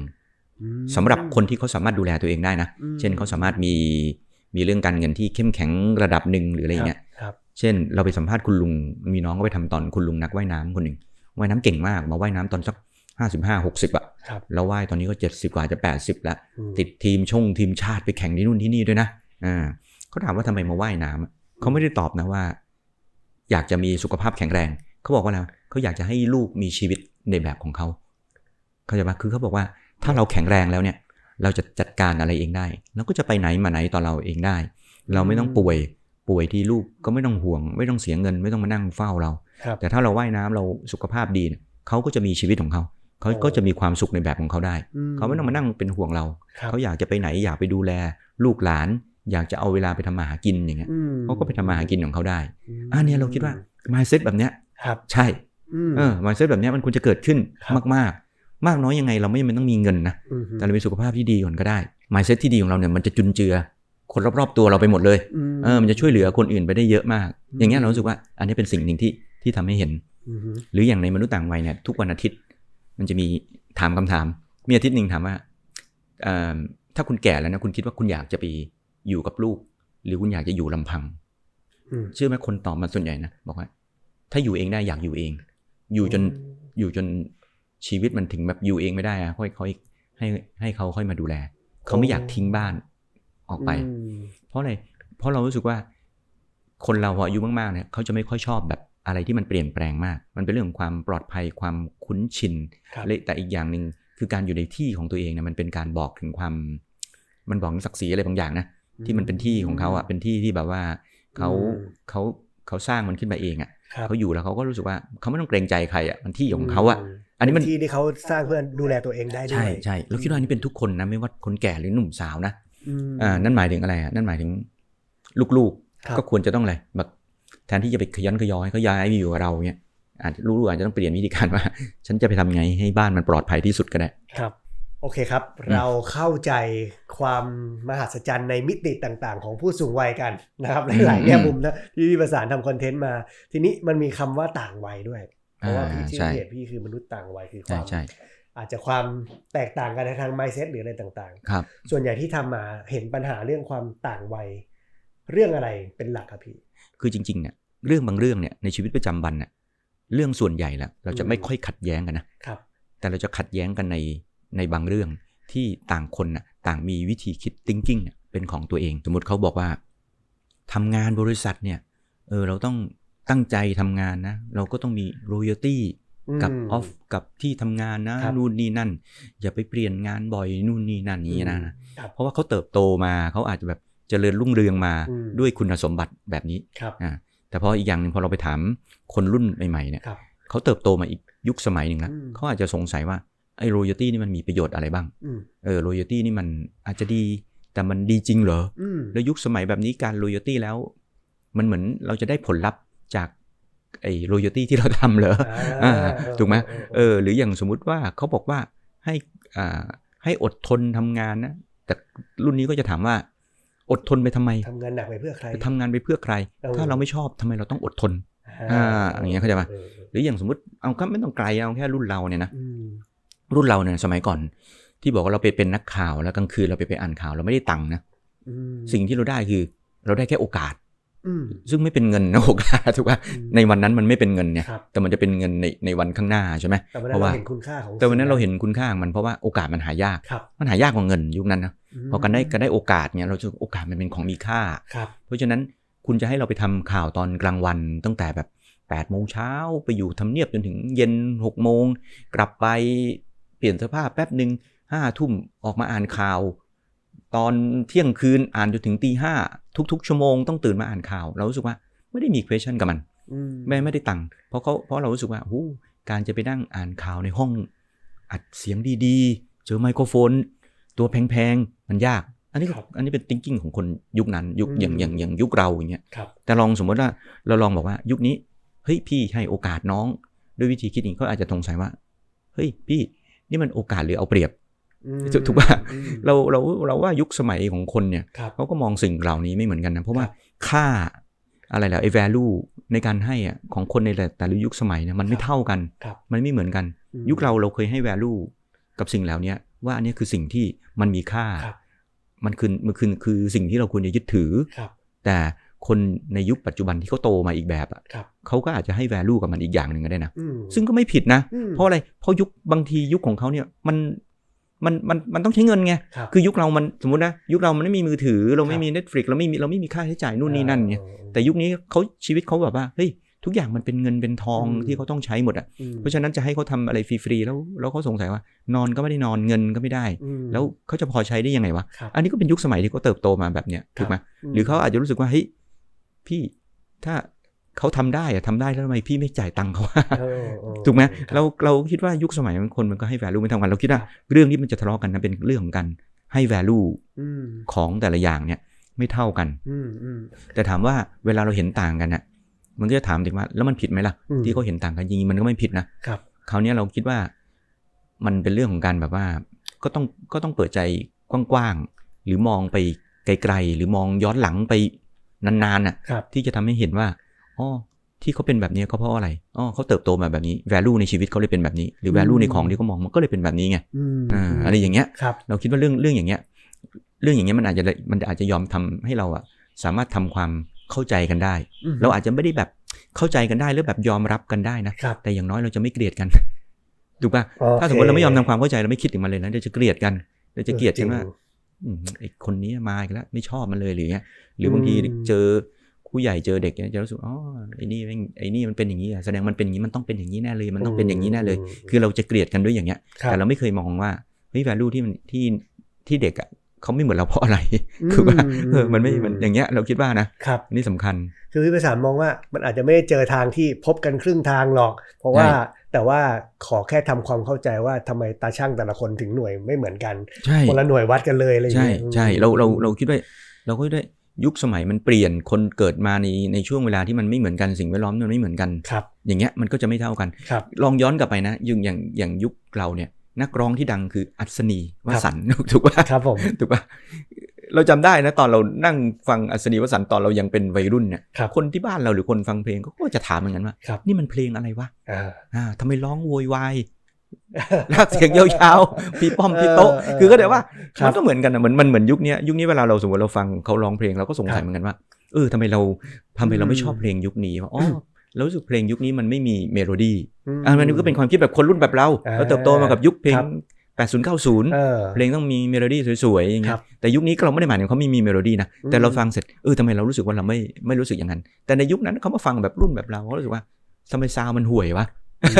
สำหรับคนที่เขาสามารถดูแลตัวเองได้นะเช่นเขาสามารถมีเรื่องการเงินที่เข้มแข็งระดับหนึ่งหรืออะไรเงี้ยเช่นเราไปสัมภาษณ์คุณลุงมีน้องก็ไปทำตอนคุณลุงนักว่ายน้ำคนหนึ่งว่ายน้ำเก่งมากมาว่ายน้ำตอนสัก55-60อ่ะแล้วว่ายตอนนี้ก็70กว่าจะ80แล้วติดทีมชาติไปแข่งที่นู่นที่นี่ด้วยนะเขาถามว่าทำไมมาว่ายน้ำเขาไม่ได้ตอบนะว่าอยากจะมีสุขภาพแข็งแรงเขาบอกว่าอะไรเขาอยากจะให้ลูกมีชีวิตในแบบของเขาเข้าใจป่ะคือเขาบอกว่าถ้าเราแข็งแรงแล้วเนี่ยเราจะจัดการอะไรเองได้เราก็จะไปไหนมาไหนต่อเราเองได้เราไม่ต้องป่วยที่ลูกก็ไม่ต้องห่วงไม่ต้องเสียเงินไม่ต้องมานั่งเฝ้าเราแต่ถ้าเราว่ายน้ำเราสุขภาพดีเขาก็จะมีชีวิตของเขาก็จะมีความสุขในแบบของเขาได้เขาไม่ต้องมานั่งเป็นห่วงเราเขาอยากจะไปไหนอยากไปดูแลลูกหลานอยากจะเอาเวลาไปทำมาหากินอย่างเงี้ยเขาก็ไปทำมาหากินของเขาได้เนี่ยเราคิดว่า mindset แบบเนี้ยใช่mindset แบบเนี้ยมันควรจะเกิดขึ้นมากน้อยยังไงเราไม่จำเป็นต้องมีเงินนะแต่เรามีสุขภาพที่ดีก่อนก็ได้ mindset ที่ดีของเราเนี่ยมันจะจุนเจือคนรอบๆตัวเราไปหมดเลยมันจะช่วยเหลือคนอื่นไปได้เยอะมากอย่างเงี้ยเรารู้สึกว่าอันนี้เป็นสิ่งหนึ่งที่ทำให้เห็นหรืออย่างในมนุษย์ต่างวัยเนี่ยทุกวันอาทิตย์มันจะมีถามคำถามมีอาทิตย์นึงถามว่า ถ้าคุณแก่แล้วนะคุณคิดว่าคุณอยากจะไปอยู่กับลูกหรือคุณอยากจะอยู่ลำพังเชื่อไหมคนตอบมาส่วนใหญ่นะบอกว่าถ้าอยู่เองได้อยากอยู่เองอยู่จนชีวิตมันถึงแบบอยู่เองไม่ได้อะค่อยให้เขาค่อยมาดูแลเขาไม่อยากทิ้งบ้านออกไปเพราะอะไรเพราะเรารู้สึกว่าคนเราพออายุมากๆเนี่ยเขาจะไม่ค่อยชอบแบบอะไรที่มันเปลี่ยนแปลงมากมันเป็นเรื่องของความปลอดภัยความคุ้นชินแต่อีกอย่างนึงคือการอยู่ในที่ของตัวเองเนี่ยมันเป็นการบอกถึงความมันบอกถึงศักดิ์ศรีอะไรบางอย่างนะที่มันเป็นที่ของเขาอ่ะเป็นที่ที่แบบว่าเขาสร้างมันขึ้นมาเองอ่ะเขาอยู่แล้วเขาก็รู้สึกว่าเขาไม่ต้องเกรงใจใครอ่ะมันที่ของเขาอ่ะอันนี้มันที่ที่เขาสร้างเพื่อดูแลตัวเองได้ด้วยใช่แล้วคิดว่านี่เป็นทุกคนนะไม่ว่าคนแก่หรือหนุ่มสาวนะนั่นหมายถึงอะไรอ่ะนั่นหมายถึงลูกๆก็ควรจะต้องอะไรแบบแทนที่จะไปขยันขยอให้เขาย้ายไปอยู่กับเราเนี่ยลูกๆอาจจะต้องเปลี่ยนวิธีการว่าฉันจะไปทำไงให้บ้านมันปลอดภัยที่สุดก็ได้ครับโอเคครับเราเข้าใจความมหัศจรรย์ในมิติต่างๆของผู้สูงวัยกันนะครับหลายๆแง่มุมนะที่พี่ประสานทำคอนเทนต์มาทีนี้มันมีคำว่าต่างวัยด้วยเพราะว่าพี่ชื่อเพจพี่คือมนุษย์ต่างวัยคือความอาจจะความแตกต่างกันในทาง mindset หรืออะไรต่างๆครับส่วนใหญ่ที่ทำมาเห็นปัญหาเรื่องความต่างวัยเรื่องอะไรเป็นหลักครับพี่คือจริงๆเนี่ยเรื่องบางเรื่องเนี่ยในชีวิตประจำวันเนี่ยเรื่องส่วนใหญ่แล้วเราจะไม่ค่อยขัดแย้งกันนะครับแต่เราจะขัดแย้งกันในบางเรื่องที่ต่างคนน่ะต่างมีวิธีคิด thinking เป็นของตัวเองสมมติเขาบอกว่าทำงานบริษัทเนี่ยเราต้องตั้งใจทำงานนะเราก็ต้องมี loyalty กับออฟกับที่ทำงานนะนู่นนี่นั่นอย่าไปเปลี่ยนงานบ่อยนู่นนี่นั่นนี้นะเพราะว่าเขาเติบโตมาเขาอาจจะแบบเจริญรุ่งเรืองมาด้วยคุณสมบัติแบบนี้แต่พออีกอย่างนึงพอเราไปถามคนรุ่นใหม่ๆเนี่ยเขาเติบโตมาอีกยุคสมัยนึงแล้วเขาอาจจะสงสัยว่าไอ้ loyalty นี่มันมีประโยชน์อะไรบ้างloyalty นี่มันอาจจะดีแต่มันดีจริงเหรอแล้วยุคสมัยแบบนี้การ loyalty แล้วมันเหมือนเราจะได้ผลลัพธ์จากไอ้ loyalty ที่เราทำเหรอถูกไหมหรืออย่างสมมุติว่าเขาบอกว่าให้อดทนทำงานนะแต่รุ่นนี้ก็จะถามว่าอดทนไปทำไมทำงานหนักไปเพื่อใครทำงานไปเพื่อใครถ้าเราไม่ชอบทำไมเราต้องอดทนอย่างเงี้ยเข้าใจป่ะหรืออย่างสมมติเอาก็ไม่ต้องไกลเอาแค่รุ่นเราเนี่ยนะรุ่นเราเนี่ยสมัยก่อนที่บอกว่าเราไปเป็นนักข่าวแล้วกลางคืนเราไปอ่านข่าวเราไม่ได้ตังค์นะสิ่งที่เราได้คือเราได้แค่โอกาสซึ่งไม่เป็นเงินนะโอกาสถูกป่ะในวันนั้นมันไม่เป็นเงินเนี่ยแต่มันจะเป็นเงินในวันข้างหน้าใช่ไหมเพราะว่าแต่วันนั้นเราเห็นคุณค่ามันเพราะว่าโอกาสมันหายากมันหายากกว่าเงินยุคนั้นนะพอกันได้โอกาสเนี่ยเราจะโอกาสมันเป็นของมีค่าเพราะฉะนั้นคุณจะให้เราไปทำข่าวตอนกลางวันตั้งแต่แบบ8 โมงเช้าไปอยู่ทำเนียบจนถึงเย็น6 โมงกลับไปเปลี่ยนเสื้อผ้าแป๊บนึง5 ทุ่มออกมาอ่านข่าวตอนเที่ยงคืนอ่านจนถึงตี 5ทุกๆชั่วโมงต้องตื่นมาอ่านข่าวเรารู้สึกว่าไม่ได้มี question กับมันไม่ได้ตังค์เพราะเรารู้สึกว่าการจะไปนั่งอ่านข่าวในห้องอัดเสียงดีๆเจอไมโครโฟนตัวแพงๆมันยากอันนี้เป็น thinking ของคนยุคนั้นยุคอย่างยุคเราอย่างเงี้ยแต่ลองสมมติว่าเราลองบอกว่ายุคนี้เฮ้ยพี่ให้โอกาสน้องด้วยวิธีคิดนี้ก็อาจจะสงสัยว่าเฮ้ยพี่นี่มันโอกาสหรือเอาเปรียบถูกป่ะเราว่ายุคสมัยของคนเนี่ยเขาก็มองสิ่งเหล่านี้ไม่เหมือนกันนะเพราะว่าค่าอะไรล่ะไอ้ value ในการให้อ่ะของคนในแต่ละยุคสมัยเนี่ยมันไม่เท่ากันมันไม่เหมือนกันยุคเราเคยให้ value กับสิ่งเหล่านี้ว่าอันนี้คือสิ่งที่มันมีค่ามันคือสิ่งที่เราควรจะยึดถือแต่คนในยุคปัจจุบันที่เขาโตมาอีกแบบอ่ะเขาก็อาจจะให้ value กับมันอีกอย่างนึงก็ได้นะซึ่งก็ไม่ผิดนะเพราะอะไรเพราะบางทียุคของเขาเนี่ยมันต้องใช้เงินไงคือยุคเรามันสมมุตินะยุคเรามันไม่มีมือถือเราไม่มี Netflix เราไม่มีค่าใช้จ่ายนู่นนี่นั่นเนี่ยแต่ยุคนี้เขาชีวิตเขาแบบว่าเฮ้ยทุกอย่างมันเป็นเงินเป็นทองที่เขาต้องใช้หมดอ่ะเพราะฉะนั้นจะให้เขาทำอะไรฟรีๆแล้วเขาสงสัยว่านอนก็ไม่ได้นอนเงินก็ไม่ได้แล้วเขาจะพอใช้ได้ยังไงวะอันนี้ก็เป็นยุคสมัยที่เขาเติบโตมาแบบเนี้ยถูกไหมหรือเขาอาจจะรู้สึกว่าเฮ้ยพี่ถ้าเขาทำได้แล้วทำไมพี่ไม่จ่ายตังค์เขาถูกไหมเราคิดว่ายุคสมัยคนมันก็ให้ value ไม่เท่ากันเราคิดว่าเรื่องที่มันจะทะเลาะกันนะเป็นเรื่องของการให้ value ของแต่ละอย่างเนี่ยไม่เท่ากันแต่ถามว่าเวลาเราเห็นต่างกันน่ะมันก็จะถามถึงว่าแล้วมันผิดไหมล่ะที่เขาเห็นต่างกันจริงๆมันก็ไม่ผิดนะคราวนี้เราคิดว่ามันเป็นเรื่องของการแบบว่าก็ต้องเปิดใจกว้างๆหรือมองไปไกลๆหรือมองย้อนหลังไปนานๆน่ะที่จะทำให้เห็นว่าอ๋อ ที่เขาเป็นแบบนี้ก็เพราะอะไรเขาเติบโตมาแบบนี้ value ในชีวิตเขาเลยเป็นแบบนี้หรือ value ในของที่เขามองมันก็เลยเป็นแบบนี้ไงอะไรอย่างเงี้ยเราคิดว่าเรื่องอย่างเงี้ยมันอาจจะยอมทำให้เราอะสามารถทำความเข้าใจกันได้เราอาจจะไม่ได้แบบเข้าใจกันได้หรือแบบยอมรับกันได้นะแต่อย่างน้อยเราจะไม่เกลียดกันถูกป่ะถ้าสมมติเราไม่ยอมทำความเข้าใจเราไม่คิดถึงมันเลยนะเราจะเกลียดกันเราจะเกลียดกันว่าไอ้คนนี้มาอีกแล้วไม่ชอบมันเลยหรือเงี้ยหรือบางทีเจอผู้ใหญ่เจอเด็กเนี่ยจะรู้สึกไอ้นี่มันเป็นอย่างนี้แสดงมันเป็นอย่างนี้มันต้องเป็นอย่างนี้แน่เลยมันต้องเป็นอย่างนี้แน่เลยคือเราจะเกลียดกันด้วยอย่างเงี้ยแต่เราไม่เคยมองว่าเฮ้ย value ที่เด็กอ่ะเขาไม่เหมือนเราเพราะอะไรคือว่ามันไม่มันอย่างเงี้ยเราคิดว่านะครับนี่สำคัญคือพี่ประสานมองว่ามันอาจจะไม่ได้เจอทางที่พบกันครึ่งทางหรอกเพราะว่าแต่ว่าขอแค่ทำความเข้าใจว่าทำไมตาช่างแต่ละคนถึงหน่วยไม่เหมือนกันคนละหน่วยวัดกันเลยอะไรอย่างเงี้ยใช่เราคิดว่าเราก็ได้ยุคสมัยมันเปลี่ยนคนเกิดมาในช่วงเวลาที่มันไม่เหมือนกันสิ่งแวดล้อมมันไม่เหมือนกันอย่างเงี้ยมันก็จะไม่เท่ากันลองย้อนกลับไปนะอย่างยุคเราเนี่ยนักร้องที่ดังคืออัศนีวสันต์ถูกป่ะครับผมถูกป่ะเราจำได้นะตอนเรานั่งฟังอัศนีวสันต์ตอนเรายังเป็นวัยรุ่นเนี่ยคนที่บ้านเราหรือคนฟังเพลงก็จะถามเหมือนกันว่านี่มันเพลงอะไรวะทำไมร้องโวยวายลากเสียงยาวๆพี่ป้อมพี่โต๊ะคือก็แต่ว่ามันก็เหมือนกันนะมันเหมือนยุคนี้เวลาเราสมมติเราฟังเขาร้องเพลงเราก็สงสัยเหมือนกันว่าทำไมเราไม่ชอบเพลงยุคนี้วะเรารู้สึกเพลงยุคนี้มันไม่มีเมโลดี้มันก็เป็นความคิดแบบคนรุ่นแบบเราเติบโตมากับยุคเพลง80 90เพลงต้องมีเมโลดี้สวยๆอย่างเงี้ยแต่ยุคนี้เราไม่ได้หมายถึงเขาไม่มีเมโลดี้นะแต่เราฟังเสร็จทำไมเรารู้สึกว่าเราไม่รู้สึกอย่างนั้นแต่ในยุคนั้นเขามาฟังแบบรุ่นแบบเราเขารู้สึกว่าทำไมซาวมันห่วยวะ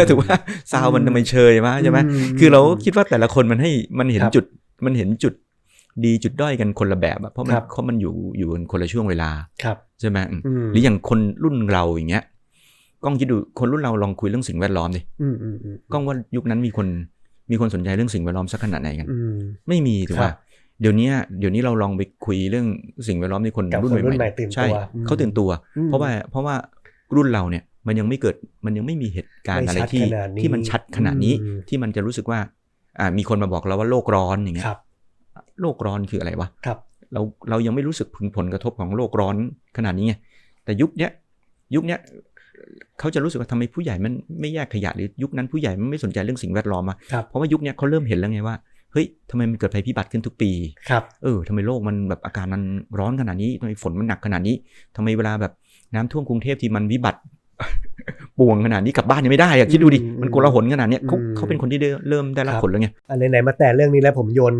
ถูกว่าซาวมันทำไมเชยวะใช่ไหมคือเราคิดว่าแต่ละคนมันเห็นจุดดีจุดด้อยกันคนละแบบเพราะมันอยู่กันคนละช่วงเวลาใช่ไหมหรืออย่างคนรุ่นเราอย่างเงี้ยก้องคิดดูคนรุ่นเราลองคุยเรื่องสิ่งแวดล้อมดิก้องว่ายุคนั้นมีคนสนใจเรื่องสิ่งแวดล้อมสักขนาดไหนกันไม่มีถูกป่ะเดี๋ยวนี้เราลองไปคุยเรื่องสิ่งแวดล้อมในคนรุ่นใหม่ใช่เขาตื่นตัวเพราะว่ารุ่นเราเนี่ยมันยังไม่มีเหตุการณ์อะไรที่มันชัดขนาดนี้ที่มันจะรู้สึกว่ามีคนมาบอกเราว่าโลกร้อนอย่างเงี้ยโลกร้อนคืออะไรวะเรายังไม่รู้สึกผลกระทบของโลกร้อนขนาดนี้ไงแต่ยุคเนี้ยเขาจะรู้สึกว่าทำไมผู้ใหญ่มันไม่แยกขยะหรือยุคนั้นผู้ใหญ่มันไม่สนใจเรื่องสิ่งแวดล้อมเพราะว่ายุคนี้เขาเริ่มเห็นแล้วไงว่าเฮ้ยทำไมมันเกิดภัยพิบัติขึ้นทุกปีทำไมโลกมันแบบอากาศมันร้อนขนาดนี้ทำไมฝนมันหนักขนาดนี้ทำไมเวลาแบบน้ำท่วมกรุงเทพที่มันวิบัติป่วงขนาดนี้กลับบ้านยังไม่ได้คิดดูดิมันโกลาหลขนาดนี้เขาเป็นคนที่เริ่มได้รับผลแล้วไงไหนมาแต่เรื่องนี้แล้วผมโยน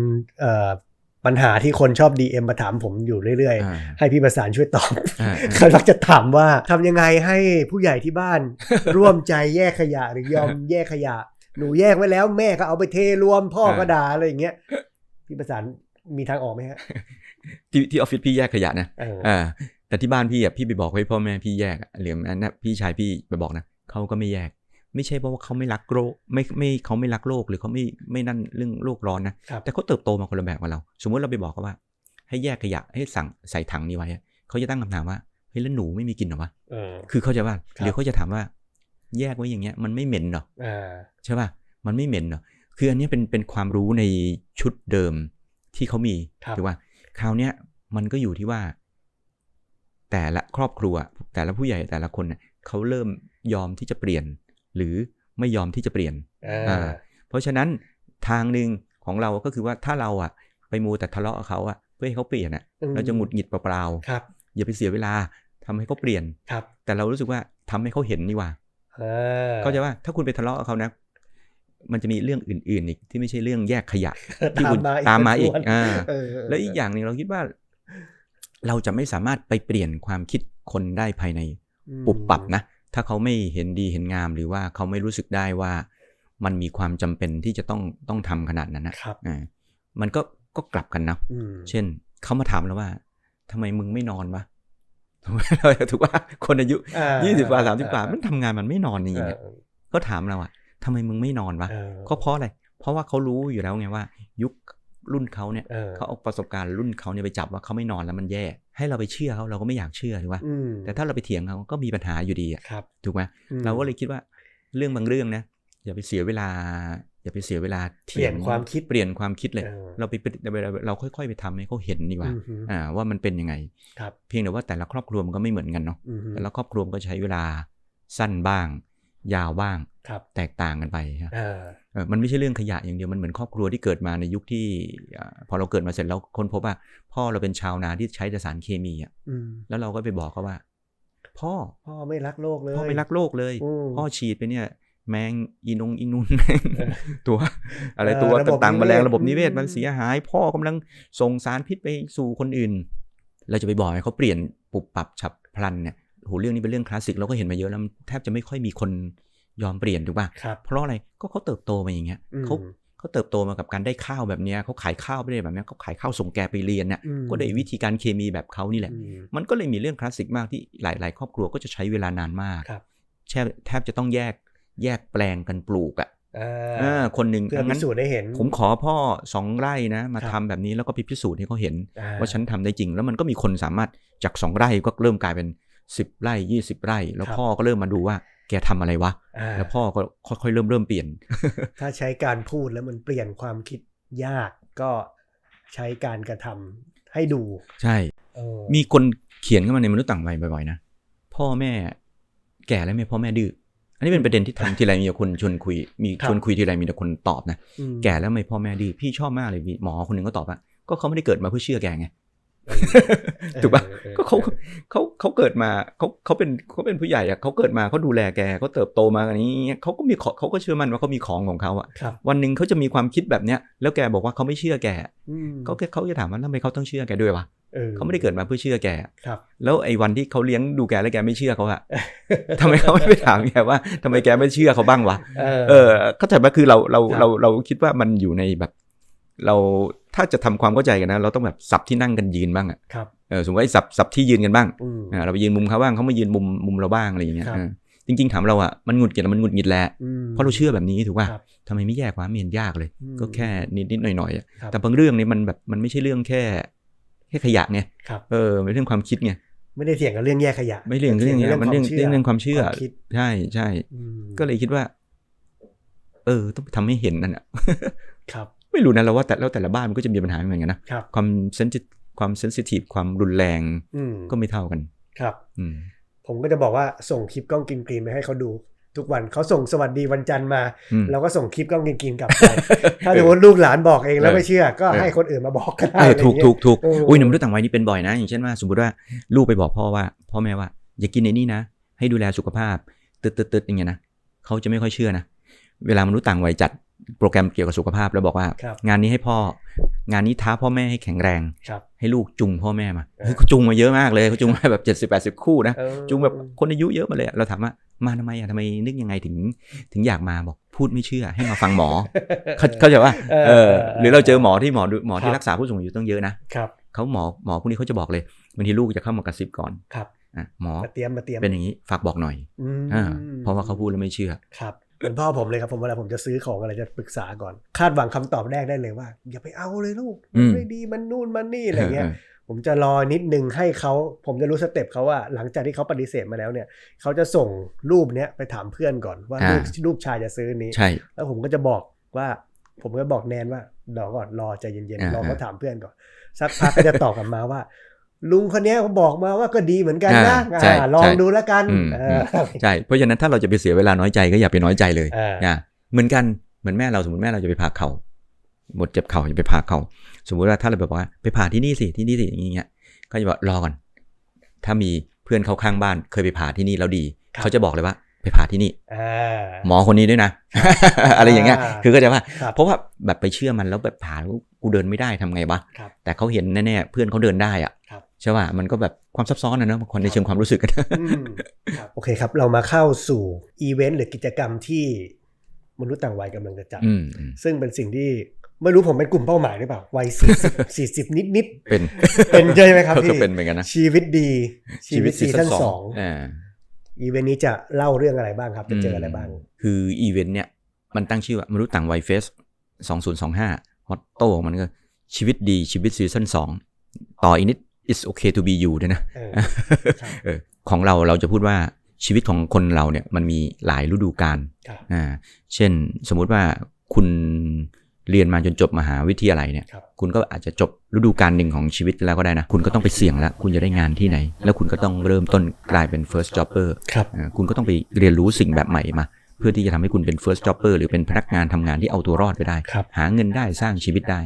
ปัญหาที่คนชอบ DM มาถามผมอยู่เรื่อยๆให้พี่ประสานช่วยตอบเขามักจะถามว่าทำยังไงให้ผู้ใหญ่ที่บ้าน ร่วมใจแยกขยะหรือยอมแยกขยะหนูแยกไว้แล้วแม่ก็เอาไปเทรวมพ่อก็ด่าอะไรอย่างเงี้ยพี่ประสานมีทางออกไหมฮะที่ออฟฟิศพี่แยกขยะนะแต่ที่บ้านพี่พี่ไปบอกให้พ่อแม่พี่แยกหรือนะพี่ชายพี่ไปบอกนะเขาก็ไม่แยกไม่ใช่เพราะว่าเขาไม่รักโลกเขาไม่รักโลกหรือเขาไม่นั่นเรื่องโลกร้อนนะแต่เขาเติบโตมาคนละแบบกับเราสมมติเราไปบอกเขาว่าให้แยกขยะให้สั่งใส่ถังนี้ไว้เขาจะตั้งคำถามว่าเฮ้ยแล้วหนูไม่มีกินหรอวะคือเขาจะว่าเดี๋ยวเขาจะถามว่าแยกไว้อย่างเงี้ยมันไม่เหม็นหรอใช่ป่ะมันไม่เหม็นหรอคืออันนี้เป็นความรู้ในชุดเดิมที่เขามีถูกป่ะคราวเนี้ยมันก็อยู่ที่ว่าแต่ละครอบครัวแต่ละผู้ใหญ่แต่ละคนเนี่ยเขาเริ่มยอมที่จะเปลี่ยนหรือไม่ยอมที่จะเปลี่ยนเพราะฉะนั้นทางนึงของเราก็คือว่าถ้าเราไปมัวแต่ทะเลาะกับเขาเพื่อให้เขาเปลี่ยนเราจะหงุดหงิดเปล่าๆอย่าไปเสียเวลาทำให้เขาเปลี่ยนแต่เรารู้สึกว่าทำให้เขาเห็นนี่ว่าก็จะว่าถ้าคุณไปทะเลาะกับเขานะมันจะมีเรื่องอื่นๆอีกที่ไม่ใช่เรื่องแยกขยะที่คุณตามมาอีกแล้วอีกอย่างนึงเราคิดว่าเราจะไม่สามารถไปเปลี่ยนความคิดคนได้ภายในปุบปับนะถ้าเขาไม่เห็นดีเห็นงามหรือว่าเขาไม่รู้สึกได้ว่ามันมีความจำเป็นที่จะต้องทำขนาดนั้นนะครับมันก็กลับกันนะเช่นเขามาถามเราว่าทำไมมึงไม่นอนวะถูกว่าคนอายุ20 กว่า 30 กว่ามันทำงานมันไม่นอนอย่างเงี้ยก็ถามเราทำไมมึงไม่นอนวะก็เพราะอะไรเพราะว่าเขารู้อยู่แล้วไงว่ายุครุ่นเขาเนี่ยเขาเอาประสบการณ์รุ่นเขาเนี่ยไปจับว่าเขาไม่นอนแล้วมันแย่ให้เราไปเชื่อเขาเราก็ไม่อยากเชื่อถูกป่ะแต่ถ้าเราไปเถียงเขาก็มีปัญหาอยู่ดีถูกไหมเราก็เลยคิดว่าเรื่องบางเรื่องนะอย่าไปเสียเวลาเปลี่ยนความคิดเลยเราค่อยๆไปทำให้เขาเห็นดีกว่าว่ามันเป็นยังไงเพียงแต่ว่าแต่ละครอบครัวมันก็ไม่เหมือนกันเนาะแต่ละครอบครัวก็ใช้เวลา สั้นบ้างยาวบ้าง แตกต่างกันไปมันไม่ใช่เรื่องขยะอย่างเดียวมันเหมือนครอบครัวที่เกิดมาในยุคที่พอเราเกิดมาเสร็จแล้วค้นพบว่าพ่อเราเป็นชาวนาที่ใช้แต่สารเคมีแล้วเราก็ไปบอกเขาว่าพ่อไม่รักโลกเลยพ่อไม่รักโลกเลยพ่อฉีดไปเนี่ยแมงอีนุนแมงตัวอะไรตัวต่างๆแมลงระบบนิเวศมันเสียหายพ่อกำลังส่งสารพิษไปสู่คนอื่นเราจะไปบอกให้เขาเปลี่ยนปุบปับฉับพลันเนี่ยโหเรื่องนี้เป็นเรื่องคลาสสิกเราก็เห็นมาเยอะแล้วแทบจะไม่ค่อยมีคนยอมเปลี่ยนถูกป่ะเพราะอะไรก็เขาเติบโตมาอย่างเงี้ยเขาเติบโตมากับการได้ข้าวแบบนี้เขาขายข้าวไปได้แบบนี้เขาขายข้าวส่งแกไปเรียนเนี่ยก็ได้วิธีการเคมีแบบเขานี่แหละมันก็เลยมีเรื่องคลาสสิกมากที่หลายๆครอบครัวก็จะใช้เวลานานมากแทบจะต้องแยกแปลงกันปลูกคนหนึ่งเพื่อพิสูจน์ได้เห็นผมขอพ่อ2 ไร่นะมาทำแบบนี้แล้วก็พิสูจน์ให้เขาเห็นว่าฉันทำได้จริงแล้วมันก็มีคนสามารถจาก2 ไร่ก็เริ่มกลายเป็น10 ไร่20 ไร่แล้วพ่อก็เริ่มมาดูว่าแกทำอะไรวะแล้วพ่อก็ค่อยๆเริ่มเปลี่ยนถ้าใช้การพูดแล้วมันเปลี่ยนความคิดยากก็ใช้การกระทำให้ดูใช่มีคนเขียนเข้ามาในมนุษย์ต่างวัยบ่อยๆนะพ่อแม่แก่แล้วไม่พ่อแม่ดื้ออันนี้เป็นประเด็นที่ทำทีไรมีคนชวนคุยทีไรมีแต่คนตอบนะแก่แล้วไม่พ่อแม่ดื้อพี่ชอบมากเลยหมอคนหนึ่งก็ตอบว่าก็เขาไม่ได้เกิดมาเพื่อเชื่อแกไงถูกป่ะก็เขาเกิดมาเขาเป็นผู้ใหญ่อะเขาเกิดมาเขาดูแลแกเขาเติบโตมาอย่างนี้เขาก็เชื่อมั่นว่าเขามีของของเขาอะวันหนึ่งเขาจะมีความคิดแบบเนี้ยแล้วแกบอกว่าเขาไม่เชื่อแกเขาจะถามว่าทำไมเขาต้องเชื่อแกด้วยวะเขาไม่ได้เกิดมาเพื่อเชื่อแกแล้วไอ้วันที่เขาเลี้ยงดูแกแล้วแกไม่เชื่อเขาอะทำไมเขาไม่ไปถามแกว่าทำไมแกไม่เชื่อเขาบ้างวะเข้าใจป่ะคือเราคิดว่ามันอยู่ในแบบเราถ้าจะทำความเข้าใจกันนะเราต้องแบบสับที่นั่งกันยืนบ้างอ่ะสมมติว่าสับที่ยืนกันบ้างเราไปยืนมุมเขาบ้างเขามายืนมุมเราบ้างอะไรอย่างเงี้ยจริงๆถามเราอ่ะมันหงุดหงิดแหละเพราะเราเชื่อแบบนี้ถูกป่ะทำไมไม่แยกวะไม่เห็นยากเลยก็แค่นิดหน่อยๆแต่บางเรื่องนี่มันแบบมันไม่ใช่เรื่องแค่ขยะไงเป็นเรื่องความคิดไงไม่ได้เถียงกับเรื่องแยกขยะไม่เรื่องมันเรื่องความเชื่อใช่ก็เลยคิดว่าต้องทำให้เห็นนั่นอ่ะไม่รู้นะเราว่าแต่ละบ้านมันก็จะมีปัญหาเหมือนกันนะความเซนซิทีฟความรุนแรงก็ไม่เท่ากันครับผมก็จะบอกว่าส่งคลิปกล้องกินกรีนไปให้เขาดูทุกวันเขาส่งสวัสดีวันจันทร์มาเราก็ส่งคลิปกล้องกินกรีนกลับไปถ้าสมมติลูกหลานบอกเองแล้วไม่เชื่อก็ให้คนอื่นมาบอกกันได้ถูกอุ้ยในมนุษย์ต่างวัยนี่เป็นบ่อยนะอย่างเช่นว่าสมมติว่าลูกไปบอกพ่อแม่ว่าอย่ากินในนี่นะให้ดูแลสุขภาพตึ๊ดอย่างเงี้ยนะเขาจะไม่ค่อยเชื่อนะเวลามนุษย์ต่างวัยจัดโปรแกรมเกี่ยวกับสุขภาพแล้วบอกว่างานนี้ให้พ่องานนี้ท้าพ่อแม่ให้แข็งแรงให้ลูกจุงพ่อแม่มาเขาจุงมาเยอะมากเลยเขาจุงมาแบบ70-80 คู่นะจุงแบบคนอายุเยอะมาเลยเราถามว่ามาทำไมทำไมนึกยังไงถึงอยากมาบอกพูดไม่เชื่อให้มาฟังหมอเขาใจว่าหรือเราเจอหมอที่รักษาผู้สูงอายุต้องเยอะนะเขาหมอพวกนี้เขาจะบอกเลยบางทีลูกจะเข้ามากระซิบก่อนหมอเตรียมเป็นอย่างนี้ฝากบอกหน่อยเพราะว่าเขาพูดแล้วไม่เชื่อเหมือนพ่อผมเลยครับผมเวลาผมจะซื้อของอะไรจะปรึกษาก่อนคาดหวังคำตอบแรกได้เลยว่าอย่าไปเอาเลยลูกมันไม่ดีมันนู่นมันนี่อะไรเงี้ยผมจะรอนิดนึงให้เขาผมจะรู้สเต็ปเขาว่าหลังจากที่เขาปฏิเสธมาแล้วเนี่ยเขาจะส่งรูปเนี้ยไปถามเพื่อนก่อนว่าลูกชายจะซื้อนี้แล้วผมก็จะบอกว่าผมก็บอกแนนว่าเดี๋ยวก่อนรอใจเย็นๆรอเขาถามเพื่อนก่อนสักพักก็จะตอบกลับมาว่าลุงคนนี้เขาบอกมาว่าก็ดีเหมือนกันนะลองดูแล้วกันใช่เพราะฉะนั้นถ้าเราจะไปเสียเวลาน้อยใจก็อย่าไปน้อยใจเลยเหมือนกันเหมือนแม่เราสมมติแม่เราจะไปผ่าเข่าหมดเจ็บเข่าจะไปผ่าเข่าสมมติว่าถ้าเราบอกว่าไปผ่าที่นี่สิอย่างเงี้ยก็จะบอกรอก่อนถ้ามีเพื่อนเขาข้างบ้านเคยไปผ่าที่นี่แล้วดีเขาจะบอกเลยว่าไปผ่าที่นี่หมอคนนี้ด้วยนะ อะไรอย่างเงี้ยคือก็จะว่าเพราะว่าแบบไปเชื่อมันแล้วแบบผ่ากูเดินไม่ได้ทำไงวะแต่เขาเห็นแน่ๆเพื่อนเขาเดินได้อ่ะใช่ป่ะมันก็แบบความซับซ้อนนะเนอะบางคนในเชิงความรู้สึกกันโอเคครับเรามาเข้าสู่อีเวนต์หรือกิจกรรมที่มนุษย์ต่างวัยกำลังจะจัดซึ่งเป็นสิ่งที่ไม่รู้ผมเป็นกลุ่มเป้าหมายหรือเปล่าวัย40นิดเป็นใช่ไหมครับพี่เป็นเหมือนกันนะชีวิตดีชีวิตซีซั่น2อีเวนต์นี้จะเล่าเรื่องอะไรบ้างครับจะเจออะไรบ้างคืออีเวนต์เนี้ยมันตั้งชื่อว่ามนุษย์ต่างวัยเฟส2025มอตโต้มันก็ชีวิตดีชีวิตซีซั่น2ต่ออีกนิด it's okay to be you ด้วยนะของเราจะพูดว่าชีวิตของคนเราเนี่ยมันมีหลายฤดูกาลเช่นสมมุติว่าคุณ เรียนมาจนจบมหาวิทยาลัยเนี่ยคุณก็อาจจะจบฤดูกาลหนึ่งของชีวิตแล้วก็ได้นะคุณก็ต้องไปเสี่ยงแล้วคุณจะได้งานที่ไหนแล้วคุณก็ต้องเริ่มต้นกลายเป็น first jobber คุณก็ต้องไปเรียนรู้สิ่งแบบใหม่มาเพื่อที่จะทำให้คุณเป็น first jobber หรือเป็นพนักงานทำงานที่เอาตัวรอดไปได้หาเงินได้สร้างชีวิตได้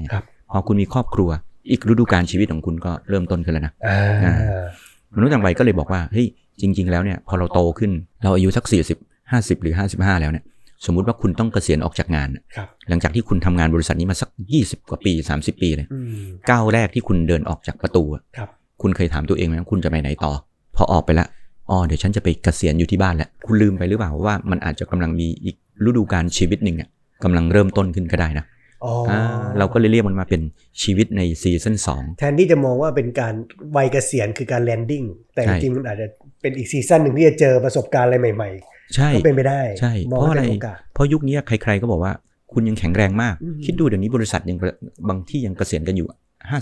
พอคุณมีครอบครัวอีกฤดูกาลชีวิตของคุณก็เริ่มต้นขึ้นแล้วนะมนุษย์ต่างวัยก็เลยบอกว่าเฮ้ยจริงๆแล้วเนี่ยพอเราโตขึ้นเราอายุสัก40 50หรือ55แล้วเนี่ยสมมุติว่าคุณต้องเกษียณออกจากงานหลังจากที่คุณทำงานบริษัทนี้มาสัก20กว่าปี30ปีเลยก้าวแรกที่คุณเดินออกจากประตูคุณเคยถามตัวเองไหมว่าคุณจะไปไหนต่อพอออกไปแล้วเดี๋ยวฉันจะไปเกษียณอยู่ที่บ้านแล้วคุณลืมไปหรือเปล่าว่ามันอาจจะกำลังมีอีกฤดูกาลชีวิตหนึ่งกำลังเริ่มต้นขึ้นก็ได้นะเราก็เลยเรียกมันมาเป็นชีวิตในซีซั่น2แทนที่จะมองว่าเป็นการวัยเกษียณคือการแลนดิ้งแต่จริงๆมันอาจจะเป็นอีกซีซั่นหนึ่งที่จะเจอประสบการณ์อะไรใหม่ๆใช่ก็เป็นไปได้ใช่เพราะอะไรเพราะยุคนี้ใครๆก็บอกว่าคุณยังแข็งแรงมากคิดดูเดี๋ยวนี้บริษัทยังบางที่ยังเกษียณกันอยู่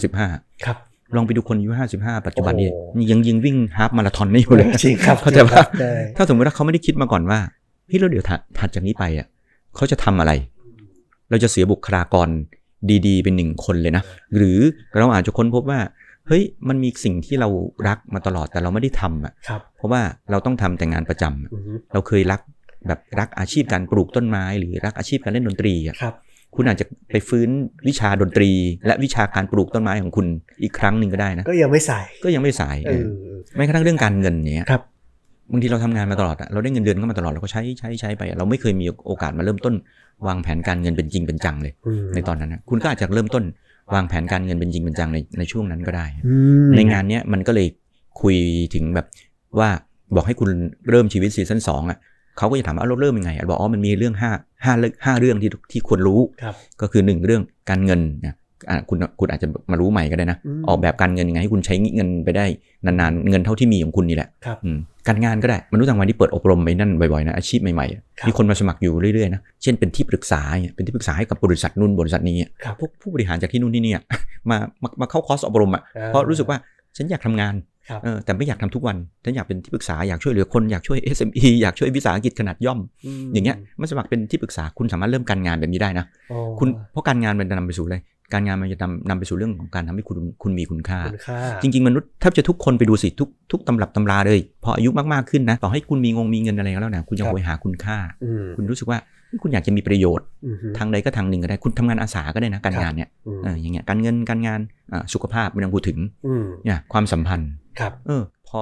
55ครับลองไปดูคนอายุ55ปัจจุบันนี้ยังวิ่งฮาล์ฟมาราธอนได้อยู่เลยจริงครับเขาจะว่าถ้าสมมติว่าเขาไม่ได้คิดมาก่อนว่าแล้วเดี๋ยวถัดจากนี้ไปเขาจะทำอะไรเราจะเสียบุคลากรดีๆเป็น1คนเลยนะหรือเราอาจจะค้นพบว่าเฮ้ยมันมีสิ่งที่เรารักมาตลอดแต่เราไม่ได้ทำเพราะว่าเราต้องทำแต่งานประจำเราเคยรักอาชีพการปลูกต้นไม้หรือรักอาชีพการเล่นดนตรีคุณอาจจะไปฟื้นวิชาดนตรีและวิชาการปลูกต้นไม้ของคุณอีกครั้งหนึ่งก็ได้นะก็ยังไม่สายแม้กระทั่งเรื่องการเงินเนี่ยบางทีเราทำงานมาตลอดเราได้เงินเดือนก็มาตลอดเราก็ใช้ไปเราไม่เคยมีโอกาสมาเริ่มต้นวางแผนการเงินเป็นจริงเป็นจังเลยในตอนนั้นนะคุณก็อาจจะเริ่มต้นวางแผนการเงินเป็นจริงเป็นจังในช่วงนั้นก็ได้ในงานนี้มันก็เลยคุยถึงแบบว่าบอกให้คุณเริ่มชีวิตซีซั่น2เขาก็จะถามว่าเราเริ่มยังไงบอกมันมีเรื่อง5เรื่องที่ควรรู้ก็คือ1เรื่องการเงินนะคุณอาจจะมารู้ใหม่ก็ได้นะออกแบบการเงินยังไงให้คุณใช้เงินไปได้นานๆเงินเท่าที่มีของคุณนี่แหละการงานก็ได้มนุษย์ต่างวัยที่เปิดอบรมไปนั่นบ่อยๆนะอาชีพใหม่ๆมีคนมาสมัครอยู่เรื่อยๆนะเช่นเป็นที่ปรึกษาเป็นที่ปรึกษาให้กับบริษัทนู่นบริษัทนี้พวกผู้บริหารจากที่นู่นที่นี่มาเข้าคอร์สอบรมเพราะรู้สึกว่าฉันอยากทำงานแต่ไม่อยากทำทุกวันฉันอยากเป็นที่ปรึกษาอยากช่วยเหลือคนอยากช่วย SME อยากช่วยวิสาหกิจขนาดย่อมอย่างเงี้ยมาสมัครเป็นที่ปรึกษาคุณสามารถเริ่มการงานแบบนี้ได้นะคุณเพราะการงานมันจะนำไปสู่อะไรการงานมันจะนำไปสู่เรื่องของการทำให้คุณมีคุณค่าจริงๆมนุษย์แทบจะทุกคนไปดูสิทุกตำรับตำราเลยพออายุมากๆขึ้นนะต่อให้คุณมีเงินอะไรแล้วนะคุณจะโหยหาคุณค่าคุณรู้สึกว่าคุณอยากจะมีประโยชน์ทางใดก็ทางหนึ่งก็ได้คุณทำงานอาสาก็ได้นะการงานเนี่ยอย่างเงี้ยการเงินการงานสุขภาพไม่ต้องพูดถึงเนี่ยความสัมพันธ์พอ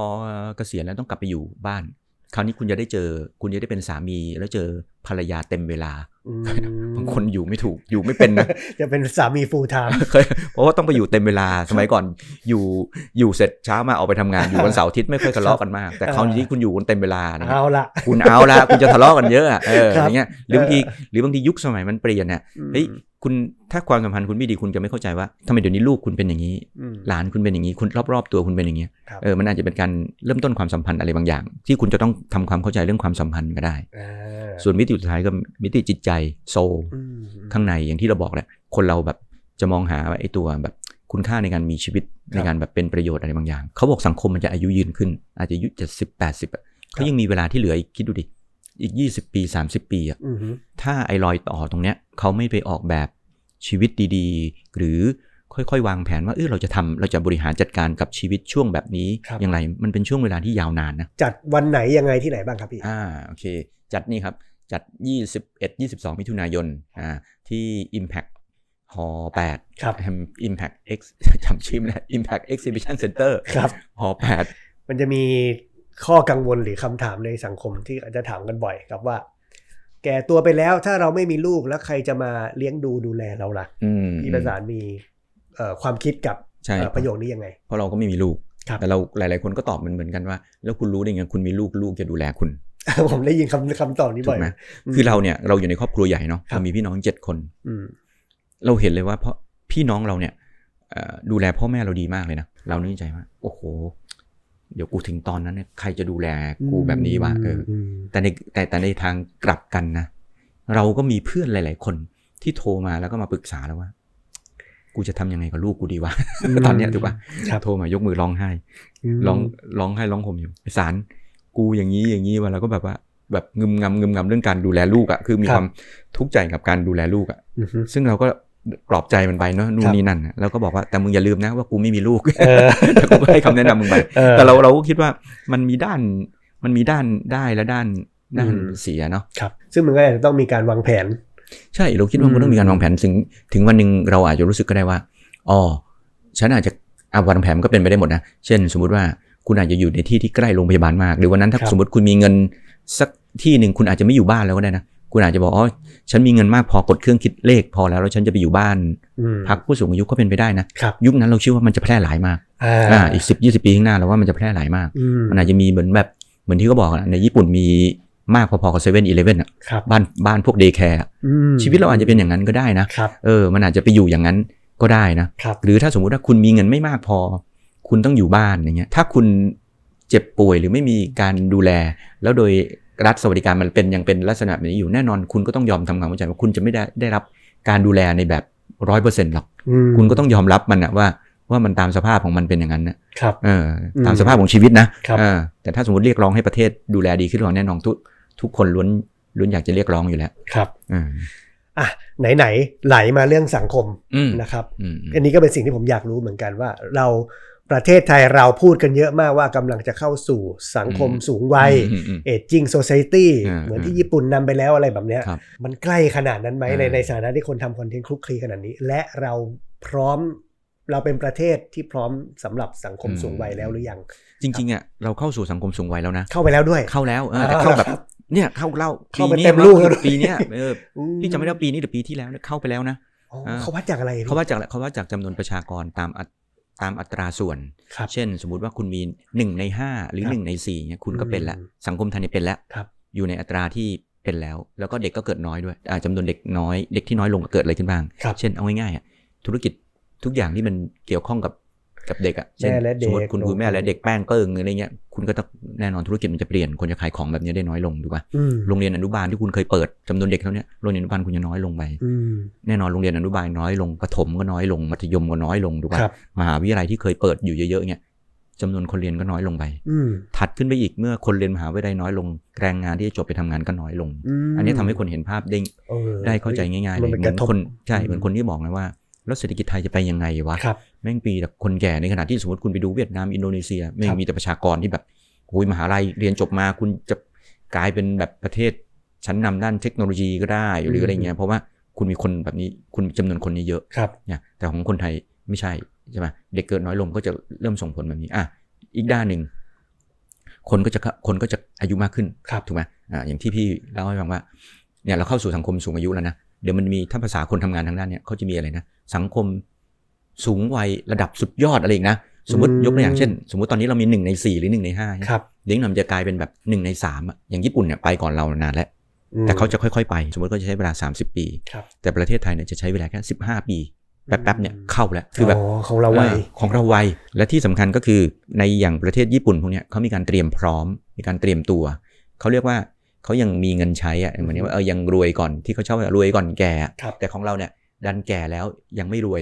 เกษียณแล้วต้องกลับไปอยู่บ้านคราวนี้คุณจะได้เป็นสามีแล้วเจอภรรยาเต็มเวลาบางคนอยู่ไม่ถูกอยู่ไม่เป็นนะจะเป็นสามี full time เพราะว่าต้องไปอยู่เต็มเวลาสมัยก่อนอยู่เสร็จเช้ามาออกไปทำงานอยู่วันเสาร์อาทิตย์ไม่ค่อยทะเลาะกันมากแต่คราวนี้คุณอยู่กันเต็มเวลาเอาละคุณจะทะเลาะกันเยอะอย่างเงี้ยหรือบางทียุคสมัยมันเปลี่ยนเนี่ยเฮ้ยคุณถ้าความสัมพันธ์คุณไม่ดีคุณจะไม่เข้าใจว่าทำไมเดี๋ยวนี้ลูกคุณเป็นอย่างนี้หลานคุณเป็นอย่างนี้คุณรอบๆตัวคุณเป็นอย่างนี้มันอาจจะเป็นการเริ่มต้นความสัมพันธ์อะไรบางอย่างที่คุณจะต้องทำความเข้าใจเรื่องความสัมพันธ์ก็ได้ส่วนมิติสุดท้ายก็มิติจิตใจโซลข้างในอย่างที่เราบอกแหละคนเราแบบจะมองหาไอ้ตัวแบบคุณค่าในการมีชีวิตในการแบบเป็นประโยชน์อะไรบางอย่างเขาบอกสังคมมันจะอายุยืนขึ้นอาจจะอายุ70-80เขายังมีเวลาที่เหลืออีกคิดดูดิอีก20ปี30ปีถ้าไอ้รอยต่อตรงเนี้ยเขาไม่ไปออกแบบชีวิตดีๆหรือค่อยๆวางแผนว่าเราจะบริหารจัดการกับชีวิตช่วงแบบนี้อย่างไรมันเป็นช่วงเวลาที่ยาวนานนะจัดวันไหนยังไงที่ไหนบ้างครับพี่โอเคจัดนี่ครับจัด21-22 มิถุนายนที่ Impact Hall 8ครับ Impact X จำชื่อไม่ได้ Impact Exhibition Center ครับ Hall 8มันจะมีข้อกังวลหรือคำถามในสังคมที่อาจจะถามกันบ่อยครับว่าแก่ตัวไปแล้วถ้าเราไม่มีลูกแล้วใครจะมาเลี้ยงดูแลเราล่ะพี่ประสานมีความคิดกับประโยคนี้ยังไงเพราะเราก็ไม่มีลูกแต่เราหลายๆคนก็ตอบเหมือนกันว่าแล้วคุณรู้ได้ไงคุณมีลูกจะดูแลคุณผมได้ยินคำตอบนี้บ่อยคือเราอยู่ในครอบครัวใหญ่เนาะเรามีพี่น้อง7 คนเราเห็นเลยว่าเพราะพี่น้องเราเนี่ยดูแลพ่อแม่เราดีมากเลยนะเรานึกใจว่าโอ้โหเดี๋ยวกูถึงตอนนั้นเนี่ยใครจะดูแลกูแบบนี้วะแต่ในทางกลับกันนะเราก็มีเพื่อนหลายๆคนที่โทรมาแล้วก็มาปรึกษาแล้วว่ากูจะทำยังไงกับลูกกูดีวะ ตอนเนี้ยถูกป่ะโทรมายกมือร้องไห้ร้องห่มอยู่สารกูอย่างนี้วะแล้วก็แบบว่าแบบงึมงำเรื่องการดูแลลูกอ่ะคือมีความทุกข์ใจกับการดูแลลูกอ่ะซึ่งเราก็ ปลอบใจมันไปเนาะนู่นนี่นั่นแล้วก็บอกว่าแต่มึงอย่าลืมนะว่ากูไม่มีลูกแต่กูก็ให้คำแนะนำมึงไปแต่เราก็คิดว่ามันมีด้านได้และด้านเสียเนาะครับซึ่งมันก็อาจจะต้องมีการวางแผนใช่เราคิดว่ามันต้องมีการวางแผนถึงวันนึงเราอาจจะรู้สึกก็ได้ว่าอ๋อฉันอาจจะวางแผนก็เป็นไปได้หมดนะเช่นสมมุติว่าคุณอาจจะอยู่ในที่ที่ใกล้โรงพยาบาลมากหรือวันนั้นถ้าสมมติคุณมีเงินสักที่นึงคุณอาจจะไม่อยู่บ้านแล้วก็ได้นะคุณอาจจะบอกอ๋อฉันมีเงินมากพอกดเครื่องคิดเลขพอแล้วฉันจะไปอยู่บ้านพักผู้สูงอายุก็เป็นไปได้นะยุคนั้นเราเชื่อว่ามันจะแพร่หลายมากอีก10-20 ปีข้างหน้าเราว่ามันจะแพร่หลายมากมันอาจจะมีเหมือนที่เขาบอกในญี่ปุ่นมีมากพอๆกับ7-11อ่ะบ้านพวกเดย์แคร์ชีวิตเราอาจจะเป็นอย่างนั้นก็ได้นะมันอาจจะไปอยู่อย่างนั้นก็ได้นะหรือถ้าสมมุติว่าคุณมีเงินไม่มากพอคุณต้องอยู่บ้านอย่างเงี้ยถ้าคุณเจ็บป่วยหรือไม่มีการดูแลแล้วโดยรัฐสวัสดิการมันเป็นยังเป็นลักษณะแบบนี้อยู่แน่นอนคุณก็ต้องยอมทำความเข้าใจว่าคุณจะไม่ได้รับการดูแลในแบบ 100% หรอกคุณก็ต้องยอมรับมันนะว่ามันตามสภาพของมันเป็นอย่างนั้นนะครับตามสภาพของชีวิตนะแต่ถ้าสมมติเรียกร้องให้ประเทศดูแลดีขึ้นแน่นอนทุกคนล้วนอยากจะเรียกร้องอยู่แล้วครับไหนไหลมาเรื่องสังคมนะครับอันนี้ก็เป็นสิ่งที่ผมอยากรู้เหมือนกันว่าเราประเทศไทยเราพูดกันเยอะมากว่ากำลังจะเข้าสู่สังคมสูงวัย Aging Society เหมือนที่ญี่ปุ่นนำไปแล้วอะไรแบบเนี้ยมันใกล้ขนาดนั้นไหมในฐานะที่คนทำคอนเทนต์คลุกคลีขนาดนี้และเราพร้อมเราเป็นประเทศที่พร้อมสำหรับสังคมสูงวัยแล้วหรือยังจริงๆเราเข้าสู่สังคมสูงวัยแล้วนะเข้าไปแล้วด้วยเข้าแล้วแต่เข้าแบบเนี่ยเข้าปีนี้เต็มลูกแล้วปีนี้พี่จำไม่ได้ปีนี้หรือปีที่แล้วเข้าไปแล้วนะเขาวัดจากอะไรเขาวัดจากจำนวนประชากรตามอัตราส่วนเช่นสมมุติว่าคุณมี1ใน5หรือ1ใน4เนี่ยคุณก็เป็นแล้วสังคมไทยเป็นแล้วอยู่ในอัตราที่เป็นแล้วก็เด็กก็เกิดน้อยด้วยจำนวนเด็กน้อยเด็กที่น้อยลงเกิดอะไรขึ้นบ้างเช่นเอาง่ายๆธุรกิจทุกอย่างที่มันเกี่ยวข้องกับเด็กเช่นสมมติคุณแม่และเด็กแป้งเปิ้งอะไรเงี้ยคุณก็ต้องแน่นอนธุรกิจมันจะเปลี่ยนคนจะขายของแบบนี้ได้น้อยลงถูกป่ะโรงเรียนอนุบาลที่คุณเคยเปิดจำนวนเด็กเท่านี้โรงเรียนอนุบาลคุณจะน้อยลงไปแน่นอนโรงเรียนอนุบาลน้อยลงประถมก็น้อยลงมัธยมก็น้อยลงถูกป่ะมหาวิทยาลัยที่เคยเปิดอยู่เยอะๆเงี้ยจำนวนคนเรียนก็น้อยลงไปถัดขึ้นไปอีกเมื่อคนเรียนมหาวิทยาลัยน้อยลงแรงงานที่จะจบไปทำงานก็น้อยลงอันนี้ทำให้คนเห็นภาพได้เข้าใจง่ายๆเลยเหมือนคนใช่เหมือนคนที่บอกนะว่าแล้วเศรษฐกิจไทยจะไปยังไงวะแม่งปีแต่คนแก่ในขณะที่สมมติคุณไปดูเวียดนามอินโดนีเซียไม่มีแต่ประชากรที่แบบโอ้ยมหาลัยเรียนจบมาคุณจะกลายเป็นแบบประเทศชั้นนำด้านเทคโนโลยีก็ได้หรืออะไรเงี้ยเพราะว่าคุณมีคนแบบนี้คุณจำนวนคนเยอะเนี่ยแต่ของคนไทยไม่ใช่ใช่ไหมเด็กเกิดน้อยลงก็จะเริ่มส่งผลแบบนี้อีกด้านหนึ่งคนก็จะอายุมากขึ้นถูกไหมอย่างที่พี่เล่าให้ฟังว่าเนี่ยเราเข้าสู่สังคมสูงอายุแล้วนะเดี๋ยวมันมีถ้าภาษาคนทำงานทางด้านเนี้ยเขาจะมีอะไรนะสังคมสูงวัยระดับสุดยอดอะไรอีกนะสมมติยกตัวอย่างเช่นสมมติตอนนี้เรามี1ใน4หรือ1ใน5ครับเดี๋ยวมันจะกลายเป็นแบบ1ใน3อย่างญี่ปุ่นเนี่ยไปก่อนเรานานแล้วแต่เขาจะค่อยๆไปสมมติก็จะใช้เวลา30 ปีแต่ประเทศไทยเนี่ยจะใช้เวลาแค่15 ปีแป๊บๆเนี่ยเข้าแล้วคือแบบของเราไวและที่สำคัญก็คือในอย่างประเทศญี่ปุ่นพวกเนี้ยเขามีการเตรียมพร้อมมีการเตรียมตัวเขาเรียกว่าเขายังมีเงินใช้เหมือนว่ายังรวยก่อนที่เขาชอบรวยก่อนแก่แต่ของเราเนี่ยดันแก่แล้วยังไม่รวย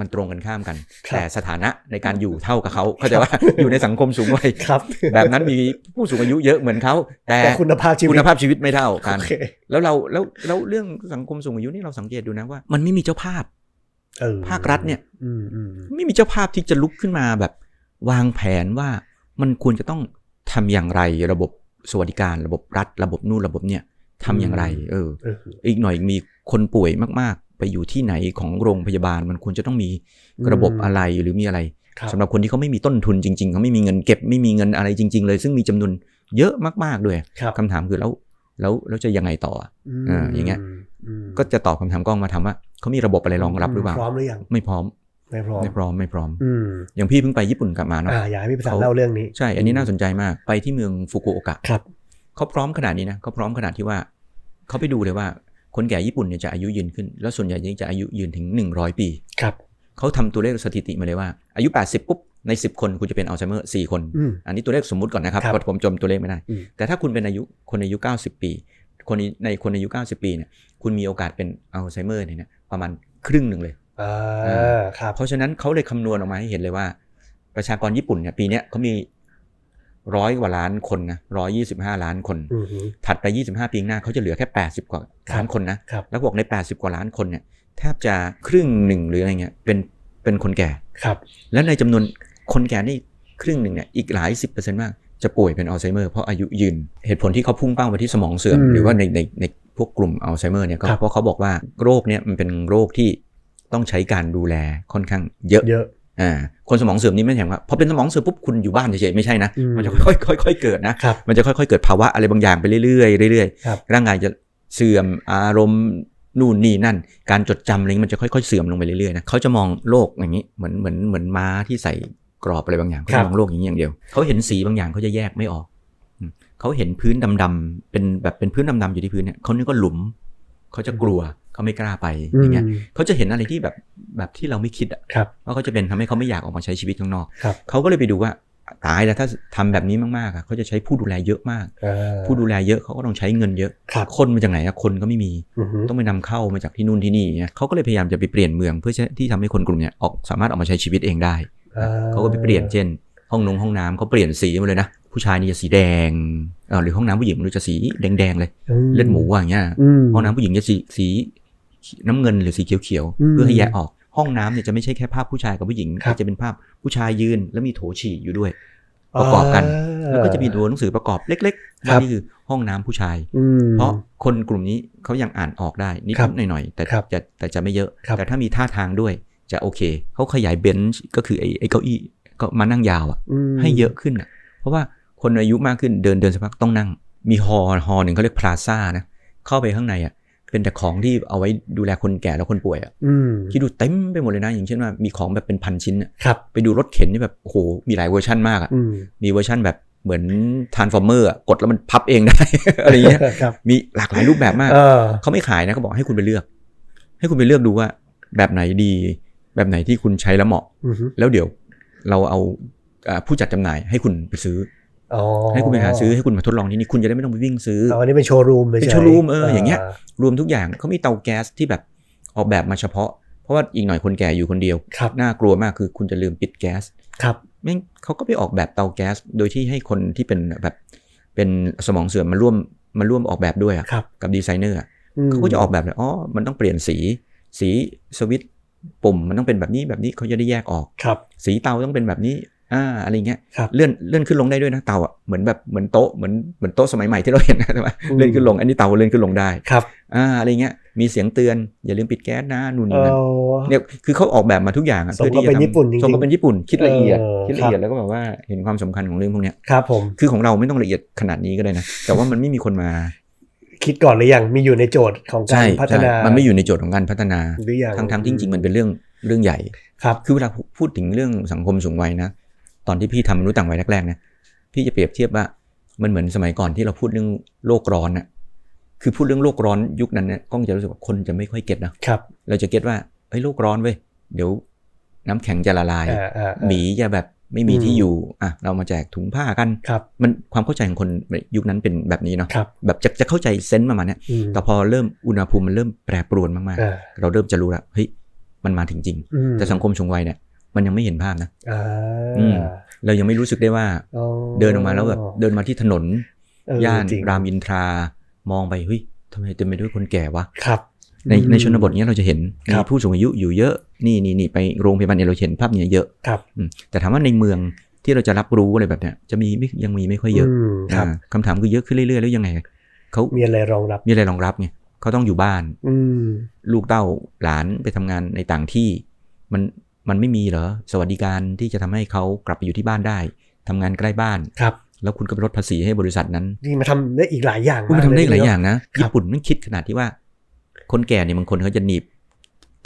มันตรงกันข้ามกันแต่สถานะในการอยู่เท่ากับเขาเข้าใจว่า อยู่ในสังคมสูงวัยแบบนั้นมีผู้สูงอายุเยอะเหมือนเขาแต่คุณภาพชีวิตไม่เท่ากันแล้วเรื่องสังคมสูงอายุนี่เราสังเกตดูนะว่ามันไม่มีเจ้าภาพภาครัฐเนี่ยไม่มีเจ้าภาพที่จะลุกขึ้นมาแบบวางแผนว่ามันควรจะต้องทำอย่างไรระบบสวัสดิการระบบรัฐระบบนู่นระบบเนี่ยทำอย่างไรอีกหน่อยมีคนป่วยมากๆไปอยู่ที่ไหนของโรงพยาบาลมันควรจะต้องมีระบบอะไรหรือมีอะไรสำหรับคนที่เขาไม่มีต้นทุนจริงๆเขาไม่มีเงินเก็บไม่มีเงินอะไรจริงๆเลยซึ่งมีจำนวนเยอะมากๆด้วยคำถามคือแล้วจะยังไงต่ออย่างเงี้ยก็จะตอบคำถามกล้องมาถามว่าเขามีระบบอะไรรองรับหรือเปล่าพร้อมหรือยังไม่พร้อมอย่างพี่เพิ่งไปญี่ปุ่นกลับมาเนาะอยากให้พี่ประสานเล่าเรื่องนี้ใช่อันนี้น่าสนใจมากไปที่เมืองฟุกุโอกะเขาพร้อมขนาดนี้นะเขาพร้อมขนาดที่ว่าเขาไปดูเลยว่าคนแก่ญี่ปุ่นเนี่ยจะอายุยืนขึ้นแล้วส่วนใหญ่จะอายุยืนถึง100 ปีเขาทำตัวเลขสถิติมาเลยว่าอายุ80ปุ๊บใน10คนคุณจะเป็นอัลไซเมอร์4คนอันนี้ตัวเลขสมมุติก่อนนะครับเพราะผมจำตัวเลขไม่ได้แต่ถ้าคุณเป็นคนอายุ90 ปีคนอายุ90 ปีเนี่ยคุณมีโอกาสเป็นอัลไซเมอร์เนี่ยประมาณครึ่งนึงเลยเพราะฉะนั้นเขาเลยคำนวณออกมาให้เห็นเลยว่าประชากรญี่ปุ่นเนี่ยปีนี้เขามี100 กว่าล้านคนนะ125 ล้านคนถัดไป25 ปีหน้าเขาจะเหลือแค่80 กว่าล้านคนนะแล้วบอกใน80 กว่าล้านคนเนี่ย แทบจะครึ่งหนึ่งหรืออะไรเงี้ยเป็นคนแก่ครับและในจำนวนคนแก่นี่ครึ่งหนึ่งเนี่ยอีกหลาย10%มากจะป่วยเป็นอัลไซเมอร์เพราะอายุยืนเหตุผลที่เขาพุ่งเป้าไปที่สมองเสื่อมหรือว่าในพวกกลุ่มอัลไซเมอร์เนี่ยก็เพราะเขาบอกว่าโรคเนี่ยมันเป็นโรคที่ต้องใช้การดูแลค่อนข้างเยอะคนสมองเสื่อมนี่ไม่ใช่ว่าพอเป็นสมองเสื่อมปุ๊บคุณอยู่บ้านเฉยๆไม่ใช่นะมันจะค่อยๆเกิดนะมันจะค่อยๆเกิดภาวะอะไรบางอย่างไปเรื่อยๆร่างกายจะเสื่อมอารมณ์นู่นนี่นั่นการจดจำอะไรมันจะค่อยๆเสื่อมลงไปเรื่อยๆนะเขาจะมองโลกอย่างนี้เหมือนม้าที่ใส่กรอบอะไรบางอย่างเขามองโลกอย่างเดียวเขาเห็นสีบางอย่างเขาจะแยกไม่ออกเขาเห็นพื้นดำๆเป็นพื้นดำๆอยู่ที่พื้นเนี่ยเขานี่ก็หลุมเขาจะกลัวเขาไม่กล้าไปอย่างเงี้ยเขาจะเห็นอะไรที่แบบที่เราไม่คิดอ่ะว่าเขาจะเป็นทำให้เขาไม่อยากออกมาใช้ชีวิตข้างนอกเขาก็เลยไปดูว่าตายแล้วถ้าทำแบบนี้มากๆเขาจะใช้ผู้ดูแลเยอะมากผู้ดูแลเยอะเขาก็ต้องใช้เงินเยอะคนมาจากไหนคนก็ไม่มีต้องไปนำเข้ามาจากที่นู่นที่นี่เนี่ยเขาก็เลยพยายามจะไปเปลี่ยนเมืองเพื่อที่ทำให้คนกลุ่มเนี้ยสามารถออกมาใช้ชีวิตเองได้เขาก็ไปเปลี่ยนเช่นห้องน้ำเขาเปลี่ยนสีมาเลยนะผู้ชายนี่จะสีแดงหรือห้องน้ำผู้หญิงมันจะสีแดงๆเลยเลือดหมูอย่างเงี้ยห้องน้ำผู้หญิงจะสีน้ำเงินหรือสีเขียวๆเพื่อให้แยกออกห้องน้ำเนี่ยจะไม่ใช่แค่ภาพผู้ชายกับผู้หญิงจะเป็นภาพผู้ชายยืนแล้วมีโถฉี่อยู่ด้วยประกอบกันแล้วก็จะมีตัวหนังสือประกอบเล็กๆว่านี่คือห้องน้ำผู้ชายเพราะคนกลุ่มนี้เขายังอ่านออกได้นิดหน่อยๆแต่จะไม่เยอะแต่ถ้ามีท่าทางด้วยจะโอเคเขาขยายเบนช์ก็คือไอ้เก้าอี้ก็มานั่งยาวอ่ะให้เยอะขึ้นอ่ะเพราะว่าคนอายุมากขึ้นเดินสักพักต้องนั่งมีฮอหนึ่งเขาเรียกพลาซ่านะเข้าไปข้างในอ่ะเป็นแต่ของที่เอาไว้ดูแลคนแก่แล้วคนป่วยอ่ะที่ดูเต็มไปหมดเลยนะอย่างเช่นว่ามีของแบบเป็นพันชิ้นอ่ะไปดูรถเข็นนี่แบบโอ้โหมีหลายเวอร์ชันมากอ่ะมีเวอร์ชันแบบเหมือนทรานส์ฟอร์เมอร์กดแล้วมันพับเองได้ อะไรเงี้ยมีหลากหลายรูปแบบมากเขาไม่ขายนะเขาบอกให้คุณไปเลือกดูว่าแบบไหนดีแบบไหนที่คุณใช้แล้วเหมาะแล้วเดี๋ยวเราเอาผู้จัดจำหน่ายให้คุณไปซื้อให้คุณไปหาซื้อให้คุณมาทดลองที่นี่คุณจะได้ไม่ต้องไปวิ่งซื้ออันนี้เป็นโชว์รูมเป็นโชว์รูมอย่างเงี้ยรวมทุกอย่างเขามีเตาแก๊สที่แบบออกแบบมาเฉพาะเพราะว่าอีกหน่อยคนแก่อยู่คนเดียวน่ากลัวมากคือคุณจะลืมปิดแก๊สแม่งเขาก็ไปออกแบบเตาแก๊สโดยที่ให้คนที่เป็นแบบเป็นสมองเสื่อมมาร่วมออกแบบด้วยกับดีไซเนอร์เขาก็จะออกแบบเลยมันต้องเปลี่ยนสีสวิตช์ปุ่มมันต้องเป็นแบบนี้เขาจะได้แยกออกสีเตาต้องเป็นแบบนี้อะไรเงี้ยเลื่อนขึ้นลงได้ด้วยนะเตาอ่ะเหมือนโต๊ะเหมือนโต๊ะสมัยใหม่ที่เราเห็นนะใช่ไหมเลื่อนขึ้นลงอันนี้เตาเลื่อนขึ้นลงได้อะไรเงี้ยมีเสียงเตือนอย่าลืมปิดแก๊สนะนู่นนี่นั่นเนี่ยคือเขาออกแบบมาทุกอย่างเพื่อที่จะทำส่งก็เป็นญี่ปุ่นคิดละเอียดแล้วก็แบบว่าเห็นความสำคัญของเรื่องพวกเนี้ยครับผมคือของเราไม่ต้องละเอียดขนาดนี้ก็ได้นะแต่ว่ามันไม่มีคนมาคิดก่อนหรือยังมีอยู่ในโจทย์ของการพัฒนามันไม่อยู่ในโจทย์ของการพัฒนาทั้งจริงๆมันเป็นเรื่องใหญ่คือเวลาพูดถึงเรื่องสังคมสูงวัยนะตอนที่พี่ทำมนุษย์ต่างวัยแรกๆนะพี่จะเปรียบเทียบว่ามันเหมือนสมัยก่อนที่เราพูดเรื่องโลกร้อนน่ะคือพูดเรื่องโลกร้อนยุคนั้นเนี่ยก็จะรู้สึกว่าคนจะไม่ค่อยเก็ตนะครับเราจะเก็ตว่าโลกร้อนเว้ยเดี๋ยวน้ำแข็งจะละลายหมีจะแบบไม่มีที่อยู่เรามาแจกถุงผ้ากันมันความเข้าใจของคนยุคนั้นเป็นแบบนี้เนาะแบบจะเข้าใจเซนส์ประมาณนี้แต่พอเริ่มอุณหภูมิมันเริ่มแปรปรวนมากๆเราเริ่มจะรู้แล้วเฮ้ยมันมาถึงจริงแต่สังคมสูงวัยเนี่ยมันยังไม่เห็นภาพนะเรายังไม่รู้สึกได้ว่าเดินออกมาแล้วแบบเดินมาที่ถนนย่านรามอินทรามองไปเฮ้ยทำไมเต็มไปด้วยคนแก่วะในชนบทนี้เราจะเห็นมีผู้สูงอายุอยู่เยอะนี่ไปโรงพยาบาลเนี่ยเราเห็นภาพนี้เยอะแต่ถามว่าในเมืองที่เราจะรับรู้อะไรแบบเนี้ยจะยังมีไม่ค่อยเยอะคำถามคือเยอะขึ้นเรื่อยๆแล้วยังไงเขามีอะไรรองรับไงเขาต้องอยู่บ้านลูกเต้าหลานไปทำงานในต่างที่มันไม่มีเหรอสวัสดิการที่จะทำให้เขากลับไปอยู่ที่บ้านได้ทำงานใกล้บ้านแล้วคุณก็ไปลดภาษีให้บริษัทนั้นนี่มาทำได้อีกหลายอย่างมันทำได้หลายอย่างนะญี่ปุ่นมันคิดขนาดที่ว่าคนแก่เนี่ยบางคนเขาจะหนีบ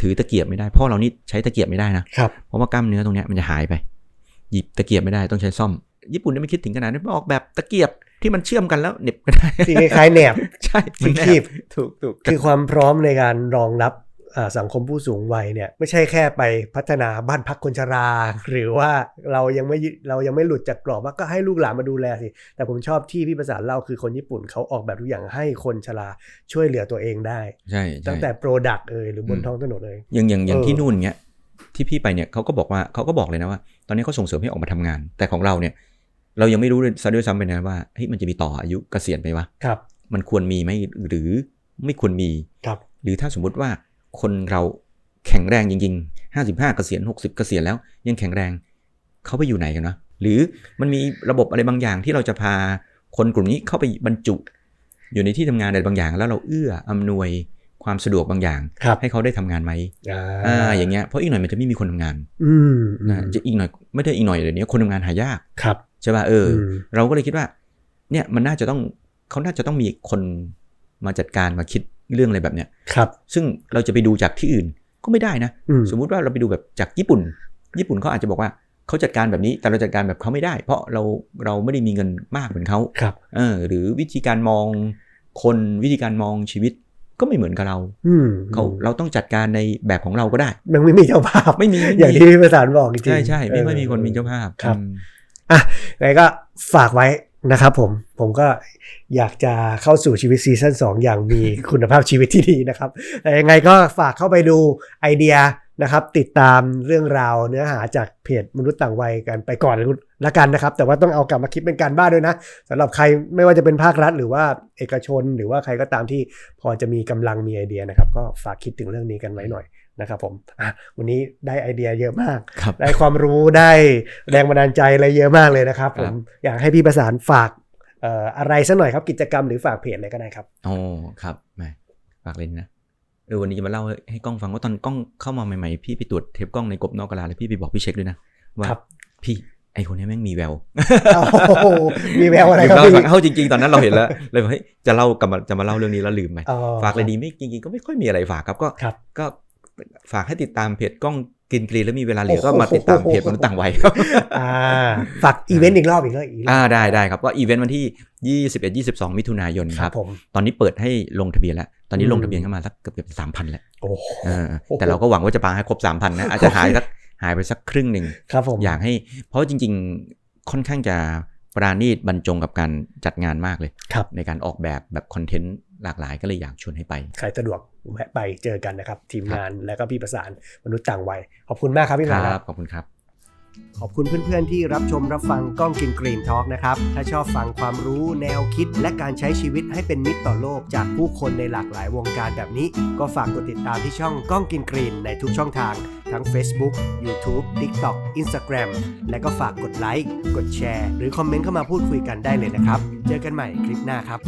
ถือตะเกียบไม่ได้พ่อเรานี่ใช้ตะเกียบไม่ได้นะเพราะว่ากล้ามเนื้อตรงนี้มันจะหายไปหยิบตะเกียบไม่ได้ต้องใช้ซ่อมญี่ปุ่นเนี่ยไม่คิดถึงขนาดนั้นออกแบบตะเกียบที่มันเชื่อมกันแล้วเหน็บก็ได้ที่คล้ายๆแหนบใช่ที่คีบถูกคือความพร้อมในการรองรับสังคมผู้สูงวัยเนี่ยไม่ใช่แค่ไปพัฒนาบ้านพักคนชราหรือว่าเรายังไม่หลุดจากกรอบว่าก็ให้ลูกหลานมาดูแลสิแต่ผมชอบที่พี่ประสานเล่าคือคนญี่ปุ่นเขาออกแบบทุกอย่างให้คนชราช่วยเหลือตัวเองได้ใช่ตั้งแต่โปรดักต์หรือบนท้องถนนเลยอย่างที่นู่นเงี้ยที่พี่ไปเนี่ยเขาก็บอกเลยนะว่าตอนนี้เขาส่งเสริมให้ออกมาทำงานแต่ของเราเนี่ยเรายังไม่รู้ซะด้วยซ้ำไปนะว่าเฮ้ยมันจะมีต่ออายุเกษียณไปวะมันควรมีไหมหรือไม่ควรมีหรือถ้าสมมติว่า คนเราแข็งแรงจริงๆ55เกษียณ60เกษียณแล้วยังแข็งแรงเขาไปอยู่ไหนกันนะหรือมันมีระบบอะไรบางอย่างที่เราจะพาคนกลุ่มนี้เข้าไปบรรจุอยู่ในที่ทำงานอะไรบางอย่างแล้วเราเอื้ออำนวยความสะดวกบางอย่างให้เขาได้ทำงานไหมอย่างเงี้ยเพราะอีกหน่อยมันจะไม่มีคนทำงานนะจะอีกหน่อยไม่ได้อีกหน่อยเดี๋ยวนี้คนทำงานหายากใช่ป่ะเราก็เลยคิดว่าเนี่ยมันน่าจะต้องเขาน่าจะต้องมีคนมาจัดการมาคิดเรื่องอะไรแบบเนี้ยซึ่งเราจะไปดูจากที่อื่นก็ไม่ได้นะสมมุติว่าเราไปดูแบบจากญี่ปุ่นเขาอาจจะบอกว่าเขาจัดการแบบนี้แต่เราจัดการแบบเขาไม่ได้เพราะเราไม่ได้มีเงินมากเหมือนเขาหรือวิธีการมองคนวิธีการมองชีวิตก็ไม่เหมือนกับเราเราต้องจัดการในแบบของเราก็ได้มันไม่มีเจ้าภาพไม่มีอย่างที่พี่ประสานบอกจริงใช่ไม่มีคนมีเจ้าภาพครับไงก็ฝากไว้นะครับผมก็อยากจะเข้าสู่ชีวิตซีซั่น2อย่างมีคุณภาพชีวิตที่ดีนะครับแต่ยังไงก็ฝากเข้าไปดูไอเดียนะครับติดตามเรื่องราวเนื้อหาจากเพจมนุษย์ต่างวัยกันไปก่อนละกันนะครับแต่ว่าต้องเอากลับมาคิดเป็นการบ้านด้วยนะสำหรับใครไม่ว่าจะเป็นภาครัฐหรือว่าเอกชนหรือว่าใครก็ตามที่พอจะมีกำลังมีไอเดียนะครับก็ฝากคิดถึงเรื่องนี้กันไว้หน่อยนะครับผมวันนี้ได้ไอเดียเยอะมากได้ความรู้ได้แรงบันดาลใจอะไรเยอะมากเลยนะครับผมอยากให้พี่ประสานฝากอะไรสักหน่อยครับกิจกรรมหรือฝากเพจอะไรก็ได้ครับครับไม่ฝากเลยนะวันนี้จะมาเล่าให้กล้องฟังว่าตอนกล้องเข้ามาใหม่ๆพี่ไปตรวจเทปกล้องในกบนอกกะลาแล้วพี่ไปบอกพี่เช็คด้วยนะว่าพี่ไอคนนี้แม่งมีแววมีแววอะไรครับพี่เข้าจริงๆตอนนั้นเราเห็นแล้วเลยว่าเฮ้ยจะมาเล่าเรื่องนี้แล้วลืมไปฝากเลยดีไม่จริงๆก็ไม่ค่อยมีอะไรฝากครับก็ฝากให้ติดตามเพจกล้องกินกรีนแล้วมีเวลาเหลือก็มาติดตามเพจมนุษย์ต่างวัยครับฝากอีเวนต์อีกรอบได้ครับก็อีเวนต์วันที่21-22 มิถุนายนครับตอนนี้เปิดให้ลงทะเบียนแล้วตอนนี้ลงทะเบียนเข้ามาสักเกือบ 3,000 แล้วแต่เราก็หวังว่าจะปาให้ครบ 3,000 นะอาจจะหายไปสักครึ่งนึงอยากให้เพราะจริงๆค่อนข้างจะปราณีตบรรจงกับการจัดงานมากเลยในการออกแบบคอนเทนต์หลากหลายก็เลยอยากชวนให้ไปใครสะดวกแวะไปเจอกันนะครับทีมงานและก็พี่ประสานมนุษย์ต่างวัยขอบคุณมากครับพี่ประสานขอบคุณครับขอบคุณเพื่อนๆที่รับชมรับฟังกล้องกินกรีนทอล์กนะครับถ้าชอบฟังความรู้แนวคิดและการใช้ชีวิตให้เป็นมิตรต่อโลกจากผู้คนในหลากหลายวงการแบบนี้ก็ฝากกดติดตามที่ช่องกล้องกินกรีนในทุกช่องทางทั้ง Facebook YouTube TikTok Instagram และก็ฝากกดไลค์กดแชร์หรือคอมเมนต์เข้ามาพูดคุยกันได้เลยนะครับเจอกันใหม่คลิปหน้าครับ